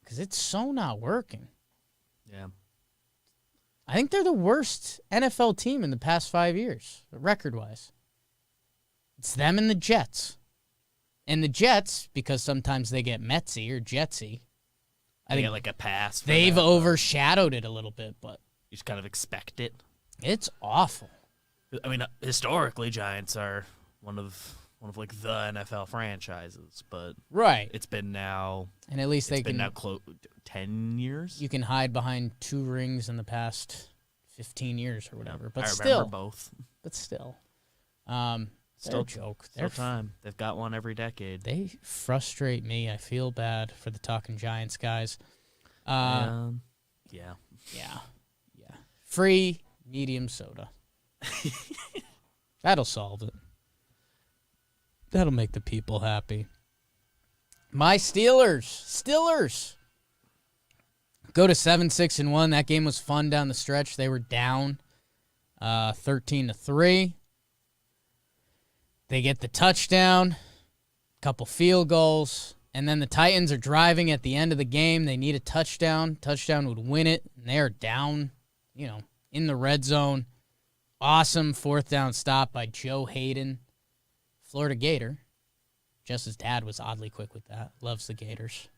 Because it's so not working. Yeah. I think they're the worst NFL team in the past 5 years, record-wise. It's them and the Jets. And the Jets, because sometimes they get Metsy or Jetsy. I think a pass. They've overshadowed it a little bit, but you just kind of expect it. It's awful. I mean, historically, Giants are one of the NFL franchises, but right, it's been now, and at least it's been now 10 years. You can hide behind 2 rings in the past 15 years or whatever, but I still, remember both. But still, still a joke. Still time. They've got one every decade. They frustrate me. I feel bad for the Talking Giants guys. Yeah. Free medium soda. That'll solve it. That'll make the people happy. My Steelers. Go to 7-6-1. That game was fun down the stretch. They were down 13-3. They get the touchdown, couple field goals, and then the Titans are driving at the end of the game. They need a touchdown. Touchdown would win it, and they are down, in the red zone. Awesome 4th down stop by Joe Hayden, Florida Gator. Jess's dad was oddly quick with that. Loves the Gators.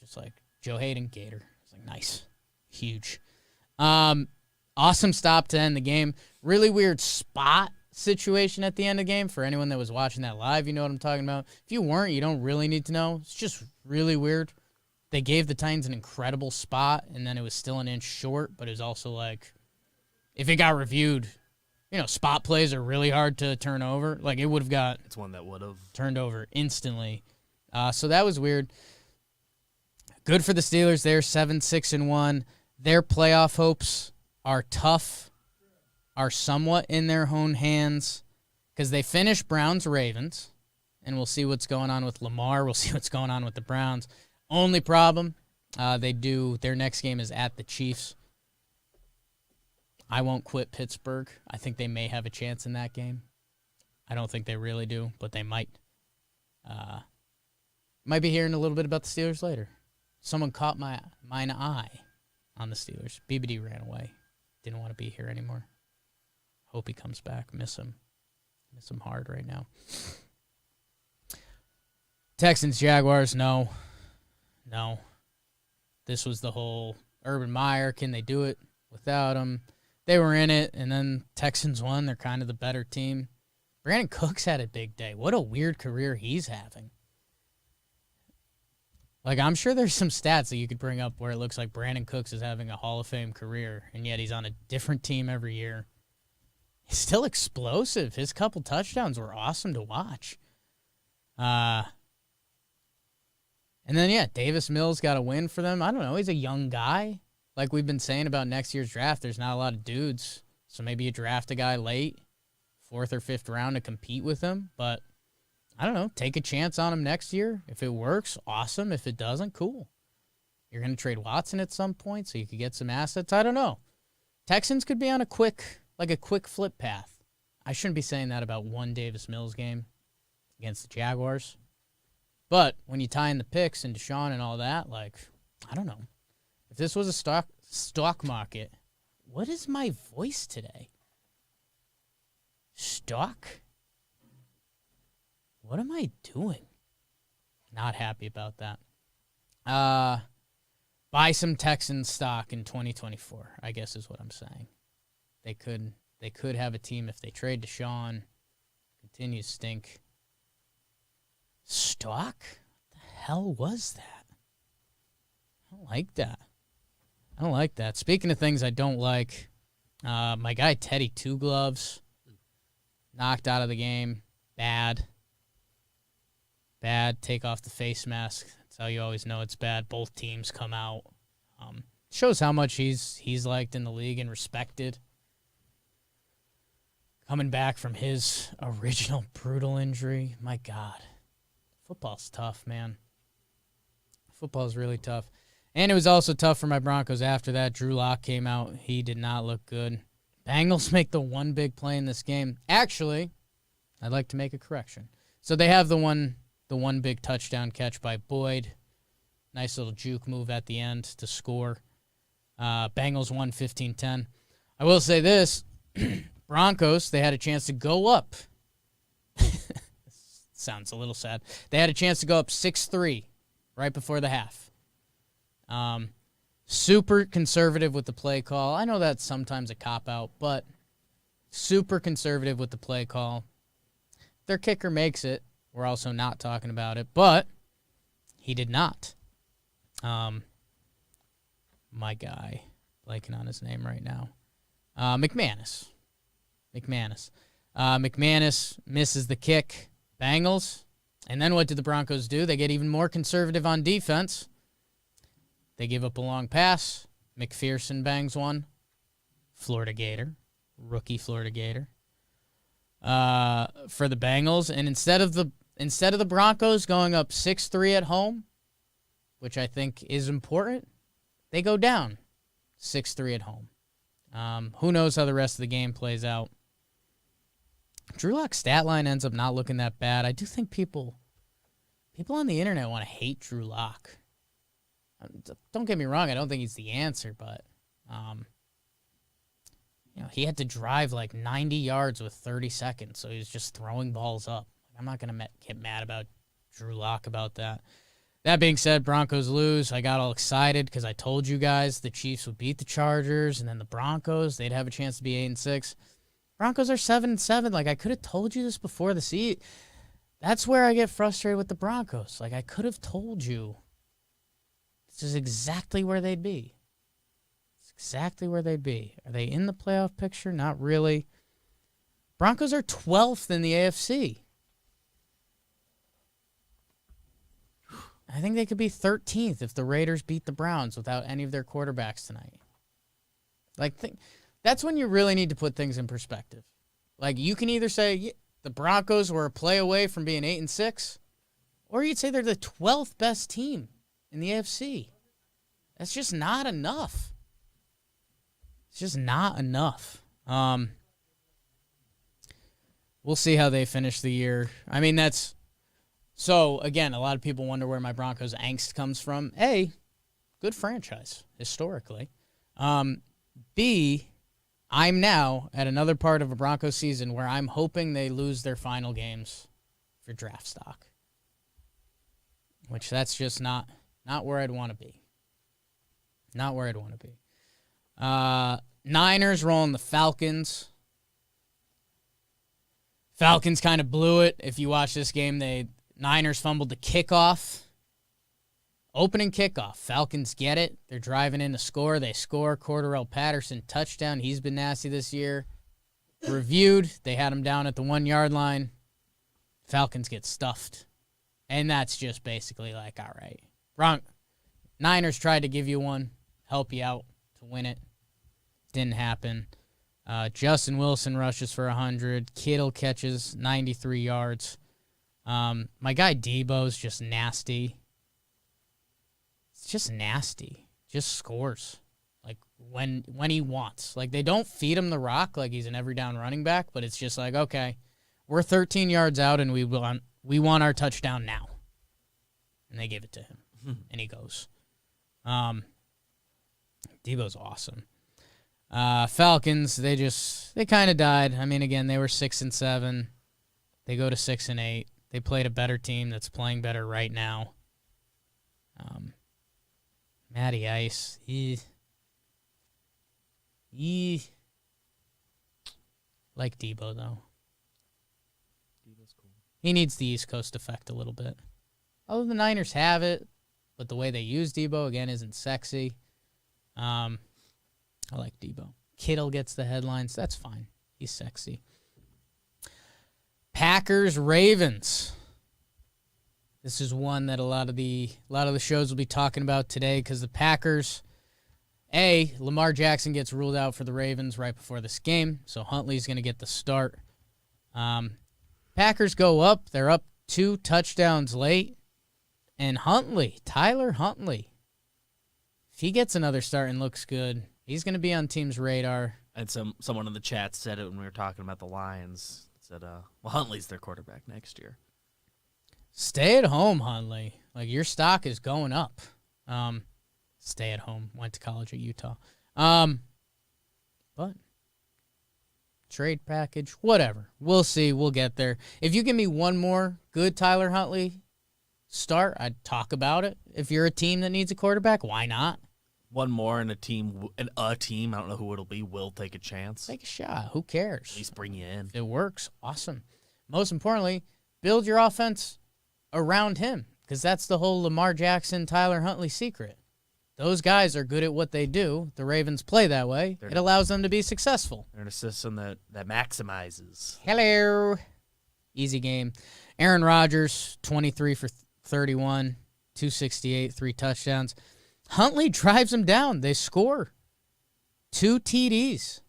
It's just Joe Hayden, Gator. It's nice. Huge. Awesome stop to end the game. Really weird spot situation at the end of the game. For anyone that was watching that live, you know what I'm talking about. If you weren't, you don't really need to know. It's just really weird. They gave the Titans an incredible spot, and then it was still an inch short, but it was also if it got reviewed, spot plays are really hard to turn over. It would have got... It's one that would have turned over instantly. So that was weird. Good for the Steelers. They're 7-6-1. Their playoff hopes are tough, are somewhat in their own hands, because they finish Browns-Ravens, and we'll see what's going on with Lamar. We'll see what's going on with the Browns. Only problem, their next game is at the Chiefs. I won't quit Pittsburgh. I think they may have a chance in that game. I don't think they really do, but they might. Might be hearing a little bit about the Steelers later. Someone caught mine eye on the Steelers. BBD ran away. Didn't want to be here anymore. Hope he comes back. Miss him. Miss him hard right now. Texans, Jaguars, no. This was the whole Urban Meyer. Can they do it without him? They were in it, and then Texans won. They're kind of the better team. Brandon Cooks had a big day. What a weird career he's having. Like, I'm sure there's some stats that you could bring up where it looks like Brandon Cooks is having a Hall of Fame career, and yet he's on a different team every year. He's still explosive. His couple touchdowns were awesome to watch. And then, yeah, Davis Mills got a win for them. I don't know. He's a young guy. Like we've been saying about next year's draft, there's not a lot of dudes. So maybe you draft a guy late, 4th or 5th round to compete with him. But, I don't know, take a chance on him next year. If it works, awesome. If it doesn't, cool. You're going to trade Watson at some point so you could get some assets. I don't know. Texans could be on a quick flip path. I shouldn't be saying that about one Davis Mills game against the Jaguars. But when you tie in the picks and Deshaun and all that, like, I don't know. If this was a stock market, what is my voice today? Stock? What am I doing? Not happy about that. Buy some Texans stock in 2024, I guess is what I'm saying. They could have a team if they trade Deshaun. Continue to stink. Stock? What the hell was that? I don't like that. I don't like that. Speaking of things I don't like, my guy Teddy Two Gloves knocked out of the game. Bad. Take off the face mask. That's how you always know it's bad. Both teams come out. Shows how much he's liked in the league and respected. Coming back from his original brutal injury. My God. Football's tough, man. Football's really tough. And it was also tough for my Broncos after that. Drew Lock came out. He did not look good. Bengals make the one big play in this game. Actually, I'd like to make a correction. So they have the one big touchdown catch by Boyd. Nice little juke move at the end to score. Bengals won 15-10. I will say this. Broncos, they had a chance to go up. Sounds a little sad. They had a chance to go up 6-3 right before the half. Super conservative with the play call. I know that's sometimes a cop-out, but super conservative with the play call. Their kicker makes it. We're also not talking about it, but he did not. My guy, blanking on his name right now. McManus. McManus misses the kick. Bengals. And then what did the Broncos do? They get even more conservative on defense. They give up a long pass. McPherson bangs one. Florida Gator. Rookie Florida Gator. For the Bengals. And instead of the Broncos going up 6-3 at home, which I think is important, they go down 6-3 at home. Who knows how the rest of the game plays out. Drew Lock's stat line ends up not looking that bad. I do think people on the internet want to hate Drew Lock. Don't get me wrong, I don't think he's the answer, but he had to drive like 90 yards with 30 seconds, so he was just throwing balls up. I'm not going to get mad about Drew Lock about that. That being said, Broncos lose. I got all excited because I told you guys the Chiefs would beat the Chargers, and then the Broncos, they'd have a chance to be 8-6. Broncos are 7-7. Like, I could have told you this before the season. That's where I get frustrated with the Broncos. Like, I could have told you this is exactly where they'd be. It's exactly where they'd be. Are they in the playoff picture? Not really. Broncos are 12th in the AFC. I think they could be 13th if the Raiders beat the Browns without any of their quarterbacks tonight. Like, that's when you really need to put things in perspective. Like, you can either say the Broncos were a play away from being 8-6, or you'd say they're the 12th best team in the AFC. That's just not enough. It's just not enough. We'll see how they finish the year. I mean, so, again, a lot of people wonder where my Broncos angst comes from. A, good franchise, historically. B, I'm now at another part of a Broncos season where I'm hoping they lose their final games for draft stock. which that's just not where I'd want to be. Not where I'd want to be. Niners rolling the Falcons. Falcons kind of blew it. If you watch this game, Niners fumbled the kickoff. Opening kickoff. Falcons get it. They're driving in to score. They score. Cordarrelle Patterson, touchdown. He's been nasty this year. Reviewed. They had him down at the 1-yard line. Falcons get stuffed. And that's just basically like, all right. Niners tried to give you one, help you out to win it. Didn't happen. Justin Wilson rushes for 100. Kittle catches 93 yards. My guy Debo's just nasty. It's just nasty. Just scores. Like when he wants. Like they don't feed him the rock like he's an every down running back, but it's just like, okay, we're 13 yards out and we want our touchdown now. And they give it to him. And he goes. Debo's awesome. Falcons, they kind of died. I mean, again, they were 6-7. They go to 6-8. They played a better team that's playing better right now. Matty Ice, like Debo though. Debo's cool. He needs the East Coast effect a little bit. Oh, the Niners have it, but the way they use Debo again isn't sexy. I like Debo. Kittle gets the headlines. That's fine. He's sexy. Packers Ravens. This is one that a lot of the shows will be talking about today because the Packers, Lamar Jackson gets ruled out for the Ravens right before this game, so Huntley's going to get the start. Packers go up. They're up 2 touchdowns late, and Tyler Huntley, if he gets another start and looks good, he's going to be on team's radar. And someone in the chat said it when we were talking about the Lions. Said, well, Huntley's their quarterback next year. Stay at home, Huntley. Like, your stock is going up. Stay at home. Went to college at Utah. But trade package, whatever. We'll see. We'll get there. If you give me one more good Tyler Huntley start, I'd talk about it. If you're a team that needs a quarterback, why not? One more and a team, I don't know who it'll be, will take a chance. Take a shot. Who cares? At least bring you in. If it works, awesome. Most importantly, build your offense around him because that's the whole Lamar Jackson, Tyler Huntley secret. Those guys are good at what they do. The Ravens play that way. It allows them to be successful. They're in a system that maximizes. Hello. Easy game. Aaron Rodgers, 23 for 31, 268, 3 touchdowns. Huntley drives them down. They score 2 TDs.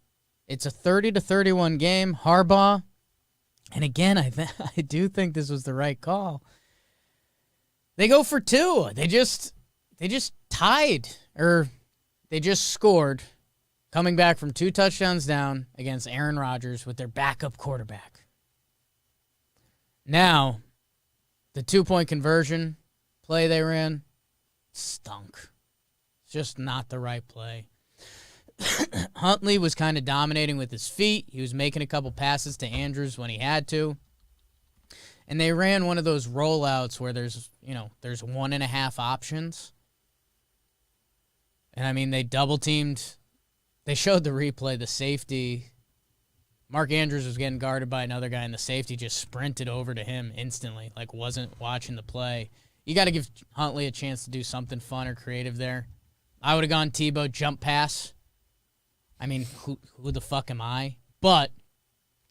It's a 30-31 game. Harbaugh, and again, I do think this was the right call. They go for 2. They just tied, or they just scored, coming back from 2 touchdowns down against Aaron Rodgers with their backup quarterback. Now, the 2-point conversion play they ran stunk. Just not the right play. Huntley was kind of dominating with his feet. He was making a couple passes to Andrews when he had to. And they ran one of those rollouts where there's 1.5 options. And I mean, they double teamed. They showed the replay, the safety. Mark Andrews was getting guarded by another guy, and the safety just sprinted over to him instantly, like wasn't watching the play. You got to give Huntley a chance to do something fun or creative there. I would have gone Tebow, jump pass. I mean, who the fuck am I? But,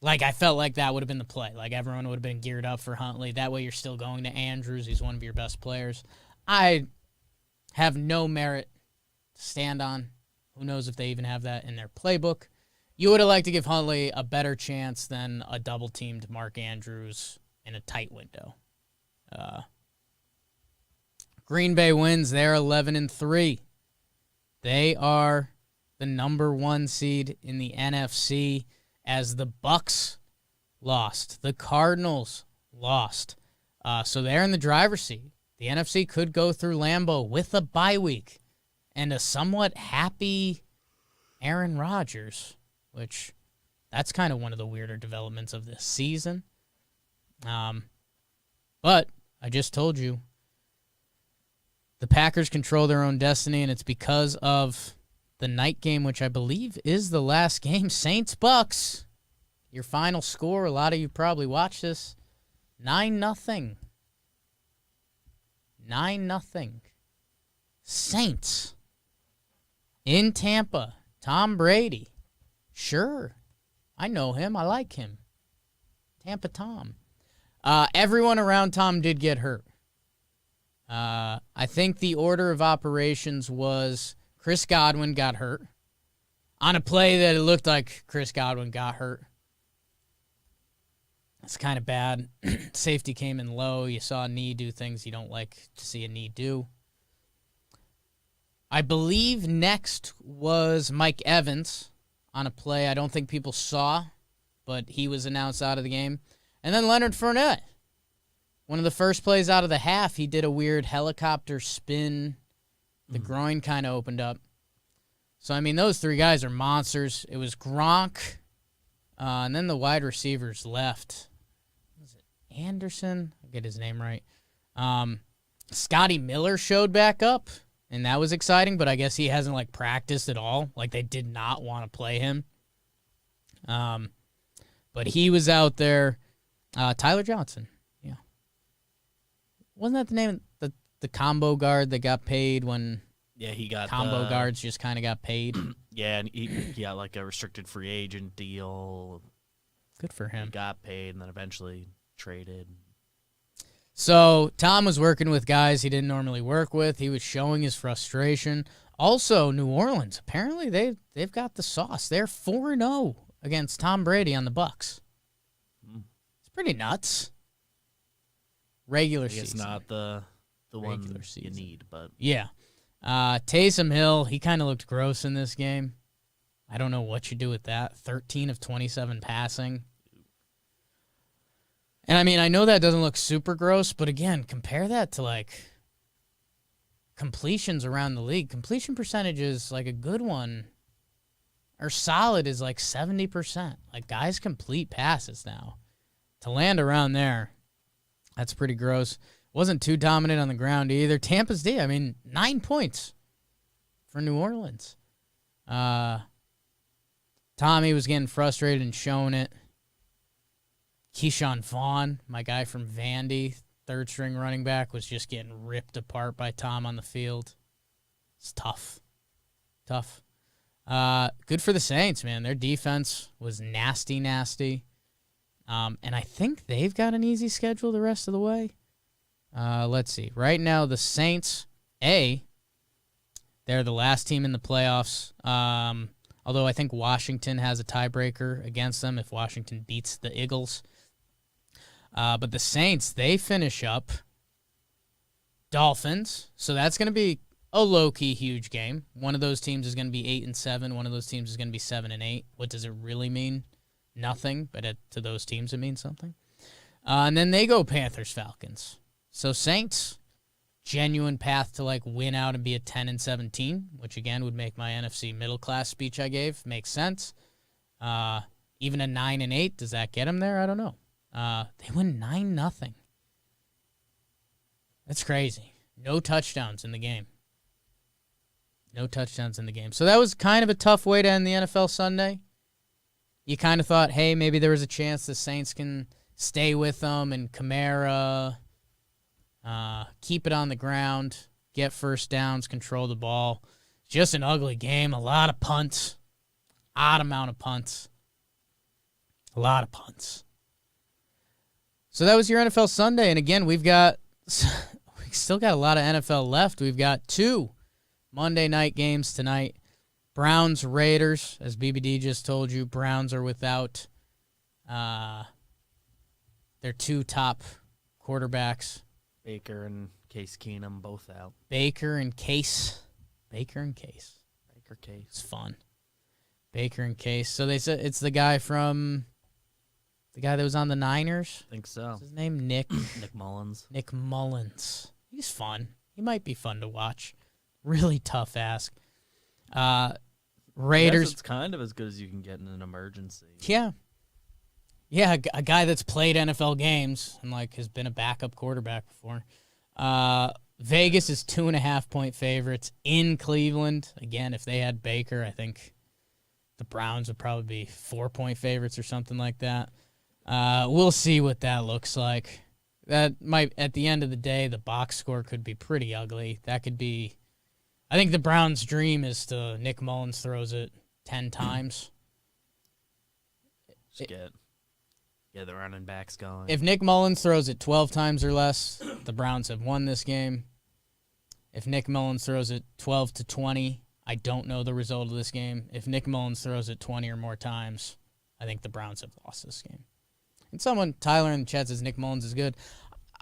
like, I felt like that would have been the play. Like, everyone would have been geared up for Huntley. That way you're still going to Andrews. He's one of your best players. I have no merit to stand on. Who knows if they even have that in their playbook. You would have liked to give Huntley a better chance than a double-teamed Mark Andrews in a tight window. Green Bay wins. They're 11-3. They are the number 1 seed in the NFC as the Bucs lost. The Cardinals lost. So they're in the driver's seat. The NFC could go through Lambeau with a bye week and a somewhat happy Aaron Rodgers, which that's kind of one of the weirder developments of this season. But I just told you, the Packers control their own destiny, and it's because of the night game, which I believe is the last game. Saints-Bucks. Your final score, a lot of you probably watched this, 9-0. 9-0. Saints in Tampa. Tom Brady. Sure. I know him. I like him. Tampa Tom. Everyone around Tom did get hurt. I think the order of operations was Chris Godwin got hurt. On a play that it looked like Chris Godwin got hurt. That's kind of bad. Safety came in low. You saw a knee do things you don't like to see a knee do. I believe next was Mike Evans on a play I don't think people saw, but he was announced out of the game. And then Leonard Fournette. One of the first plays out of the half, he did a weird helicopter spin. The groin kind of opened up. So, I mean, those three guys are monsters. It was Gronk, and then the wide receivers left. Was it Anderson? I'll get his name right. Scotty Miller showed back up, and that was exciting, but I guess he hasn't, practiced at all. They did not want to play him. But he was out there. Tyler Johnson, yeah. Wasn't that the name of the combo guard that got paid when he got combo guards just kind of got paid? Yeah, and he got a restricted free agent deal. Good for him. He got paid and then eventually traded. So Tom was working with guys he didn't normally work with. He was showing his frustration. Also, New Orleans, apparently they've got the sauce. They're 4-0 against Tom Brady on the Bucs. It's pretty nuts. Regular season. It's not the one you season. need, but yeah. Taysom Hill, he kind of looked gross in this game. I don't know what you do with that. 13 of 27 passing. And, I mean, I know that doesn't look super gross, but, again, compare that to, completions around the league. Completion percentage is, a good one, or solid is, 70%. Guys complete passes now. To land around there, that's pretty gross. Wasn't too dominant on the ground either. Tampa's D, 9 points for New Orleans. Tommy was getting frustrated and showing it. Keyshawn Vaughn, my guy from Vandy, third-string running back, was just getting ripped apart by Tom on the field. It's tough. Tough. Good for the Saints, man. Their defense was nasty. And I think they've got an easy schedule the rest of the way. Let's see. Right now, the Saints, they're the last team in the playoffs. Although I think Washington has a tiebreaker against them if Washington beats the Eagles. But the Saints, they finish up Dolphins. So that's going to be a low-key huge game. One of those teams is going to be 8-7. One of those teams is going to be 7-8. What does it really mean? Nothing. But to those teams, it means something. And then they go Panthers, Falcons. So Saints, genuine path to win out and be a 10-17, which again would make my NFC middle class speech I gave make sense. Even a 9-8, does that get them there? I don't know. They win 9-0. That's crazy. No touchdowns in the game. So that was kind of a tough way to end the NFL Sunday. You kind of thought, hey, maybe there was a chance the Saints can stay with them and Kamara. Keep it on the ground, get first downs, control the ball. Just an ugly game. A lot of punts. Odd amount of punts. A lot of punts. So that was your NFL Sunday. And again, we still got a lot of NFL left. We've got 2 Monday night games tonight. Browns, Raiders. As BBD just told you, Browns are without their 2 top quarterbacks. Baker and Case Keenum both out. Baker and Case. Case. It's fun. Baker and Case. So they said it's the guy that was on the Niners. I think so. What's his name? Nick Mullins. Nick Mullins. He's fun. He might be fun to watch. Really tough ask. Raiders. It's kind of as good as you can get in an emergency. Yeah. Yeah, a guy that's played NFL games and has been a backup quarterback before. Vegas is 2.5-point favorites in Cleveland. Again, if they had Baker, I think the Browns would probably be 4-point favorites or something like that. We'll see what that looks like. That might, at the end of the day, the box score could be pretty ugly. That could be, I think the Browns' dream is to Nick Mullins throws it 10 times. Just get the running backs going. If Nick Mullins throws it 12 times or less, the Browns have won this game. If Nick Mullins throws it 12 to 20, I don't know the result of this game. If Nick Mullins throws it 20 or more times, I think the Browns have lost this game. And someone, Tyler in the chat, says Nick Mullins is good.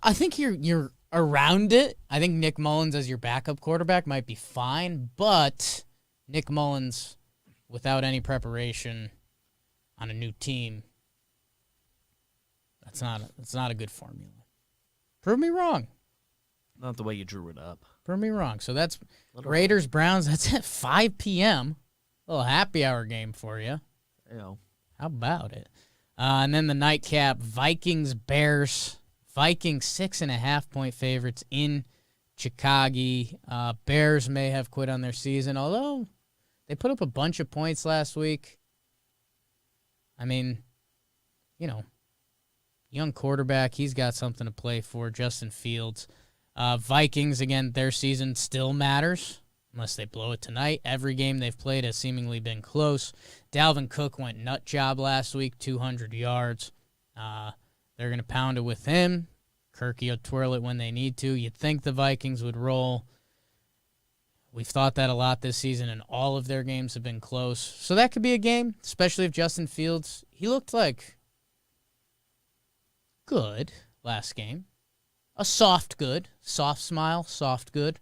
I think you're around it. I think Nick Mullins as your backup quarterback might be fine, but Nick Mullins without any preparation on a new team, that's not a good formula. Prove me wrong. Not the way you drew it up. Prove me wrong. So that's Raiders, Browns. That's at 5 p.m. A little happy hour game for you. How about it? And then the nightcap, Vikings, Bears. Vikings 6.5-point favorites in Chicago. Bears may have quit on their season, although they put up a bunch of points last week. I mean, young quarterback. He's got something to play for. Justin Fields. Vikings, again, their season still matters unless they blow it tonight. Every game they've played has seemingly been close. Dalvin Cook went nut job last week, 200 yards. They're going to pound it with him. Kirky will twirl it when they need to. You'd think the Vikings would roll. We've thought that a lot this season, and all of their games have been close. So that could be a game, especially if Justin Fields, he looked like good last game. A soft good. Soft smile, soft good.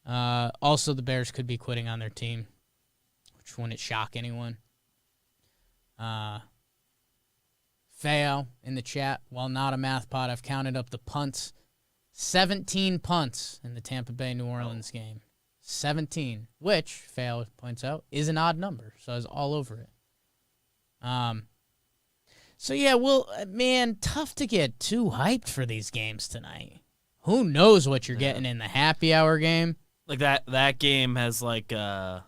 Also, the Bears could be quitting on their team, which wouldn't shock anyone. Feo in the chat, while not a math pod, I've counted up the punts. 17 punts in the Tampa Bay-New Orleans game. 17, which, Feo points out, is an odd number, so I was all over it. So, yeah, well, man, tough to get too hyped for these games tonight. Who knows what you're getting in the happy hour game? Like that game has like a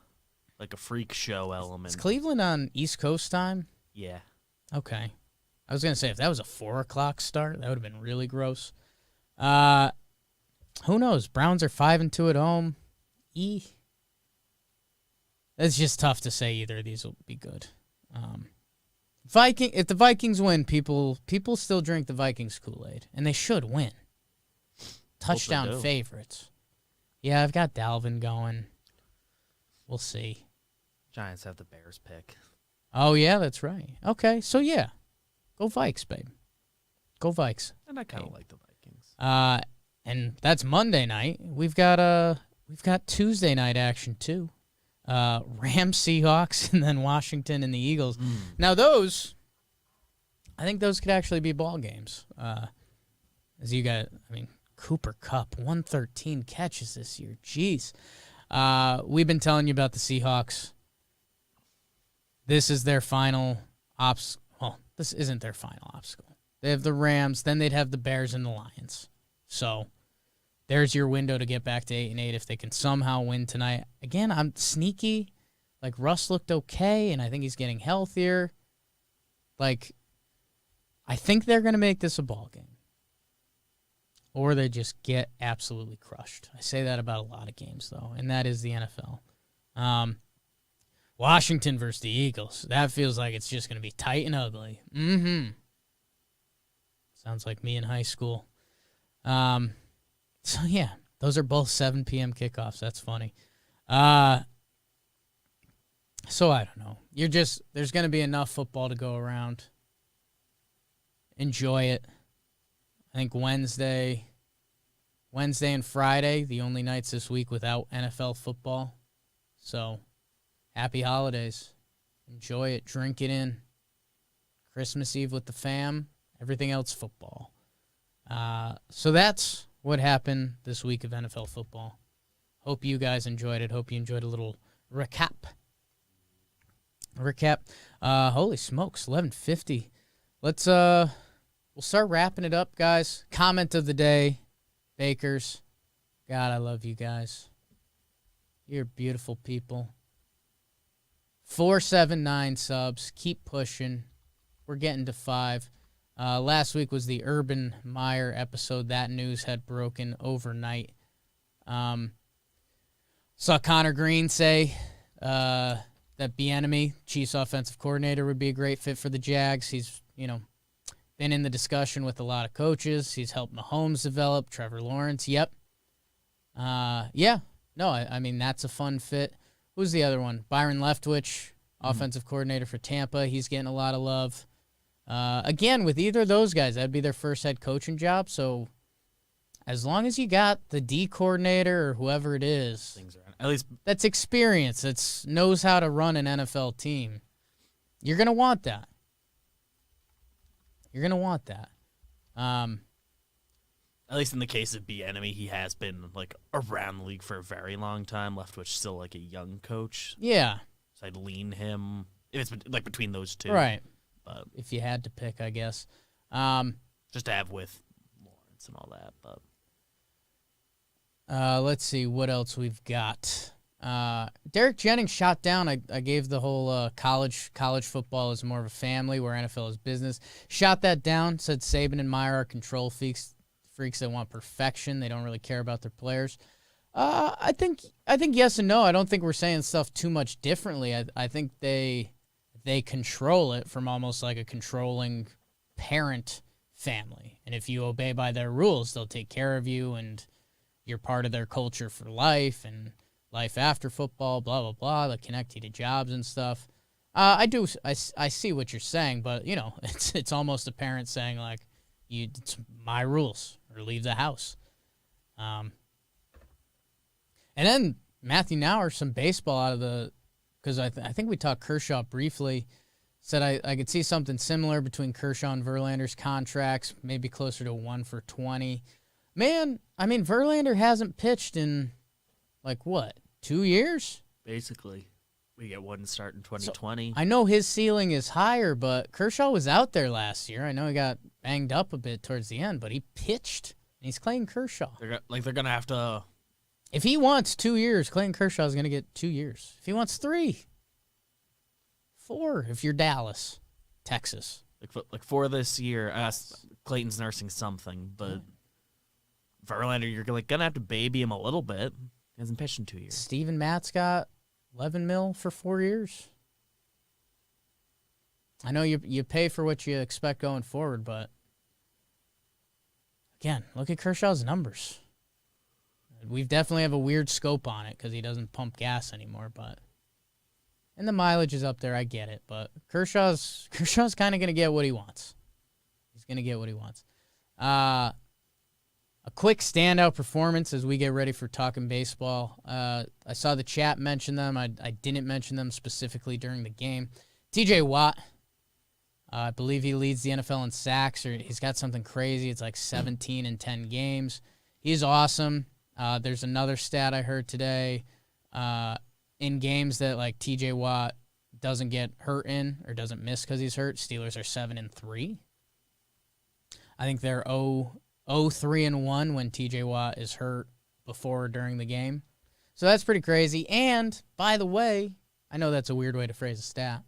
freak show element. Is Cleveland on East Coast time? Yeah. Okay. I was going to say, if that was a 4 o'clock start, that would have been really gross. Who knows? Browns are 5-2 at home. It's just tough to say either of these will be good. If the Vikings win, people still drink the Vikings Kool-Aid, and they should win. Touchdown favorites. Yeah, I've got Dalvin going. We'll see. Giants have the Bears pick. Oh, yeah, that's right. Okay, so yeah. Go Vikes, babe. Go Vikes. And I kind of like the Vikings. And that's Monday night. We've got Tuesday night action too. Rams, Seahawks, and then Washington and the Eagles. Now I think those could actually be ball games. Cooper Kupp, 113 catches this year. Jeez. We've been telling you about the Seahawks. This is their final obstacle. Well, this isn't their final obstacle. They have the Rams, then they'd have the Bears and the Lions. So there's your window to get back to 8-8 if they can somehow win tonight. Again, I'm sneaky. Like, Russ looked okay, and I think he's getting healthier. Like, I think they're going to make this a ball game. Or they just get absolutely crushed. I say that about a lot of games, though, and that is the NFL. Washington versus the Eagles. That feels like it's just going to be tight and ugly. Sounds like me in high school. So, yeah, those are both 7 p.m. kickoffs. That's funny. So, I don't know. There's going to be enough football to go around. Enjoy it. I think Wednesday and Friday, the only nights this week without NFL football. So, happy holidays. Enjoy it. Drink it in. Christmas Eve with the fam. Everything else football. So that's what happened this week of NFL football. Hope you guys enjoyed it. Hope you enjoyed a little recap. Holy smokes, 11:50. We'll start wrapping it up, guys. Comment of the day, Bakers. God, I love you guys. You're beautiful people. 479 subs. Keep pushing. We're getting to 5. Last week was the Urban Meyer episode. That news had broken overnight. Saw Connor Green say that Bieniemy, Chiefs offensive coordinator, would be a great fit for the Jags. He's, been in the discussion with a lot of coaches. He's helped Mahomes develop, Trevor Lawrence. Yep. Yeah. No, I mean, that's a fun fit. Who's the other one? Byron Leftwich, offensive coordinator for Tampa. He's getting a lot of love. Again, with either of those guys, that'd be their first head coaching job. So as long as you got the D coordinator or whoever it is, Things are, at least that's experience, that's knows how to run an NFL team, you're going to want that. You're going to want that. At least in the case of Bieniemy, he has been around the league for a very long time. Leftwich still a young coach. Yeah. So I'd lean him if it's between those two. Right. But If you had to pick, I guess. just to have with Lawrence and all that. But Let's see what else we've got. Derek Jennings shot down. I gave the whole college football is more of a family where NFL is business. Shot that down. Said Saban and Meyer are control freaks that want perfection. They don't really care about their players. I think yes and no. I don't think we're saying stuff too much differently. I think they control it from almost like a controlling parent family. And if you obey by their rules, they'll take care of you and you're part of their culture for life and life after football, blah, blah, blah. They connect you to jobs and stuff. I see what you're saying, but, it's almost a parent saying, it's my rules or leave the house. And then Matthew Nauer, some baseball out of the – because I think we talked Kershaw briefly. Said I could see something similar between Kershaw and Verlander's contracts, maybe closer to 1 for 20. Man, I mean, Verlander hasn't pitched in, 2 years? basically, we get one start in 2020. I know his ceiling is higher, but Kershaw was out there last year. I know he got banged up a bit towards the end, but he pitched, and he's Clayton Kershaw. They're going to have to... If he wants 2 years, Clayton Kershaw is going to get 2 years. If he wants 3, 4, if you're Dallas, Texas. For this year, Clayton's nursing something, but Verlander, you're going to have to baby him a little bit. He hasn't pitched in 2 years. Steven Matt's got $11 million for 4 years. I know you pay for what you expect going forward, but again, look at Kershaw's numbers. We definitely have a weird scope on it because he doesn't pump gas anymore, and the mileage is up there. I get it, but Kershaw's kind of going to get what he wants. He's going to get what he wants. A quick standout performance as we get ready for talking baseball. I saw the chat mention them. I didn't mention them specifically during the game. TJ Watt, I believe he leads the NFL in sacks, or he's got something crazy. It's 17 in 10 games. He's awesome. There's another stat I heard today. In games that TJ Watt doesn't get hurt in or doesn't miss because he's hurt, Steelers are 7-3. I think they're 0-3-1 when TJ Watt is hurt before or during the game. So that's pretty crazy. And, by the way, I know that's a weird way to phrase a stat.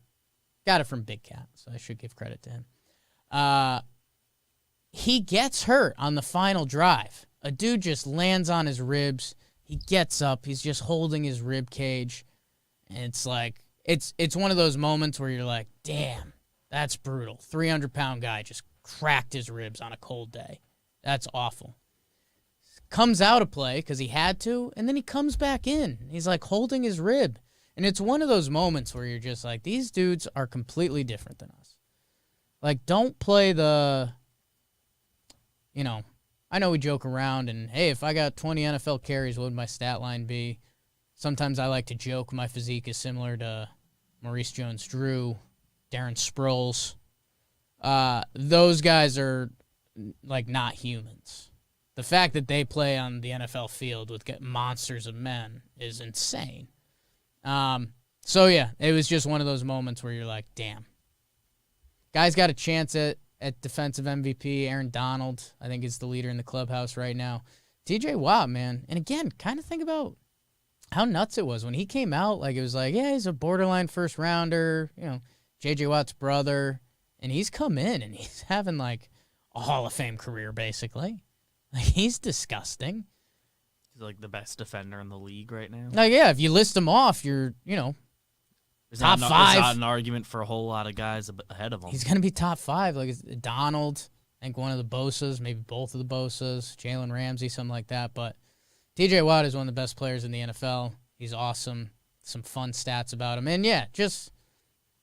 Got it from Big Cat, so I should give credit to him. He gets hurt on the final drive. A dude just lands on his ribs. He gets up. He's just holding his rib cage. And it's one of those moments where you're like, damn, that's brutal. 300-pound guy just cracked his ribs on a cold day. That's awful. Comes out of play because he had to, and then he comes back in. He's holding his rib. And it's one of those moments where you're just these dudes are completely different than us. Don't play the, I know we joke around and, hey, if I got 20 NFL carries, what would my stat line be? Sometimes I like to joke my physique is similar to Maurice Jones-Drew, Darren Sproles. Those guys are, not humans. The fact that they play on the NFL field with monsters of men is insane. So, yeah, it was just one of those moments where you're like, damn. Guy's got a chance at defensive MVP. Aaron Donald, I think, is the leader in the clubhouse right now. TJ Watt, man. And again, kind of think about how nuts it was when he came out. Like, it was like, yeah, he's a borderline first rounder, JJ Watt's brother. And he's come in and he's having like a Hall of Fame career, basically. Like, he's disgusting. He's like the best defender in the league right now. Like, yeah, if you list him off, you're, There's top not, five. There's not an argument for a whole lot of guys ahead of him. He's going to be top 5. Like, it's Donald, I think one of the Bosas, maybe both of the Bosas, Jalen Ramsey, something like that. But TJ Watt is one of the best players in the NFL. He's awesome. Some fun stats about him. And, yeah, just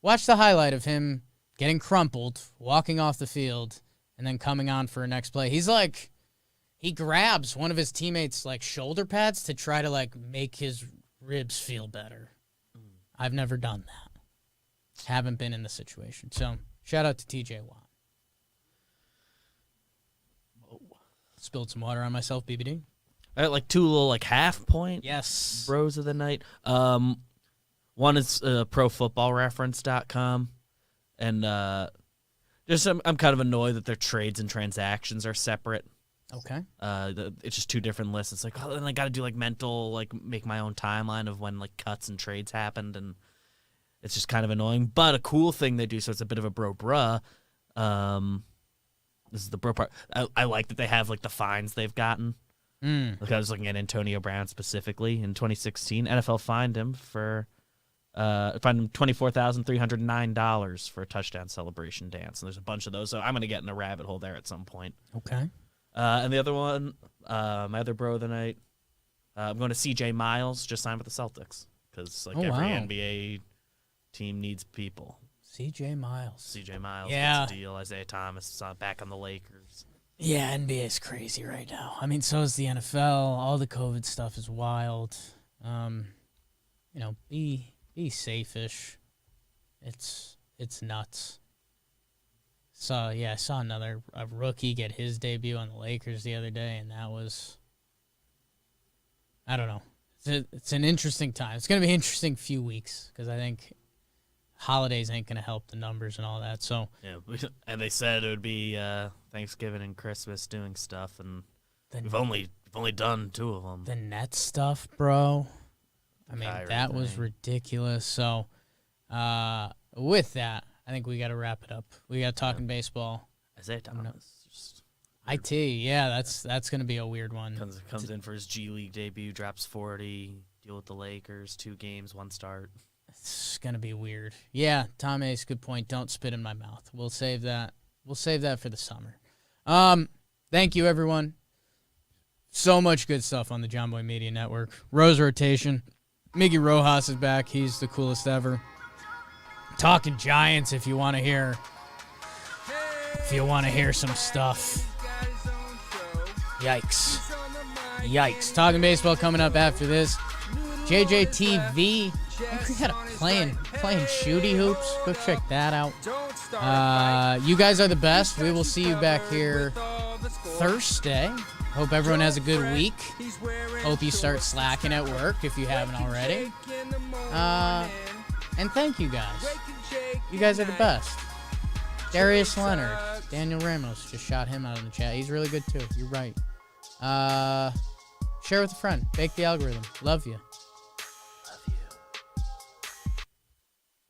watch the highlight of him getting crumpled, walking off the field, and then coming on for a next play. He's like, he grabs one of his teammates' like shoulder pads to try to like make his ribs feel better. I've never done that. Haven't been in the situation. So shout out to TJ Watt. Spilled some water on myself, BBD. I got like 2 little like half point bros of the night. One is profootballreference.com. And just I'm kind of annoyed that their trades and transactions are separate. Okay. It's just 2 different lists. It's like, then I got to do like mental, like make my own timeline of when like cuts and trades happened, and it's just kind of annoying. But a cool thing they do, so it's a bit of a bruh. This is the bro part. I like that they have like the fines they've gotten. Like, I was looking at Antonio Brown specifically in 2016. NFL fined him for $24,309 for a touchdown celebration dance, and there's a bunch of those. So I'm gonna get in a rabbit hole there at some point. Okay. And the other one, my other bro of the night, I'm going to CJ Miles, just signed with the Celtics, because like every NBA team needs people. CJ Miles gets a deal. Isaiah Thomas is back on the Lakers. Yeah, NBA is crazy right now. I mean, so is the NFL. All the COVID stuff is wild. Be safe-ish. It's nuts. So, yeah, I saw a rookie get his debut on the Lakers the other day, and that was, I don't know. It's an interesting time. It's going to be an interesting few weeks, because I think holidays ain't going to help the numbers and all that. So yeah, and they said it would be Thanksgiving and Christmas doing stuff, and we've only done 2 of them. The Nets stuff, bro. I mean, Kyrie that was thing. ridiculous. So, with that, I think we got to wrap it up. We got talking baseball. Isaiah Thomas. Just IT, yeah, that's going to be a weird one. Comes in for his G League debut, drops 40, deal with the Lakers, 2 games, 1 start. It's going to be weird. Yeah, Tom Ace, good point. Don't spit in my mouth. We'll save that. We'll save that for the summer. Thank you, everyone. So much good stuff on the JOMBOY Media Network. Rose Rotation. Miggy Rojas is back. He's the coolest ever. Talking Giants if you want to hear some stuff. Yikes. Talking baseball coming up after this. JJTV. I think we got a playing shooty hoops. Go check that out. You guys are the best. We will see you back here Thursday. Hope everyone has a good week. Hope you start slacking at work if you haven't already. And thank you guys. You guys are the best. Darius Leonard. Daniel Ramos. Just shot him out in the chat. He's really good too. You're right. Share with a friend. Bake the algorithm. Love you.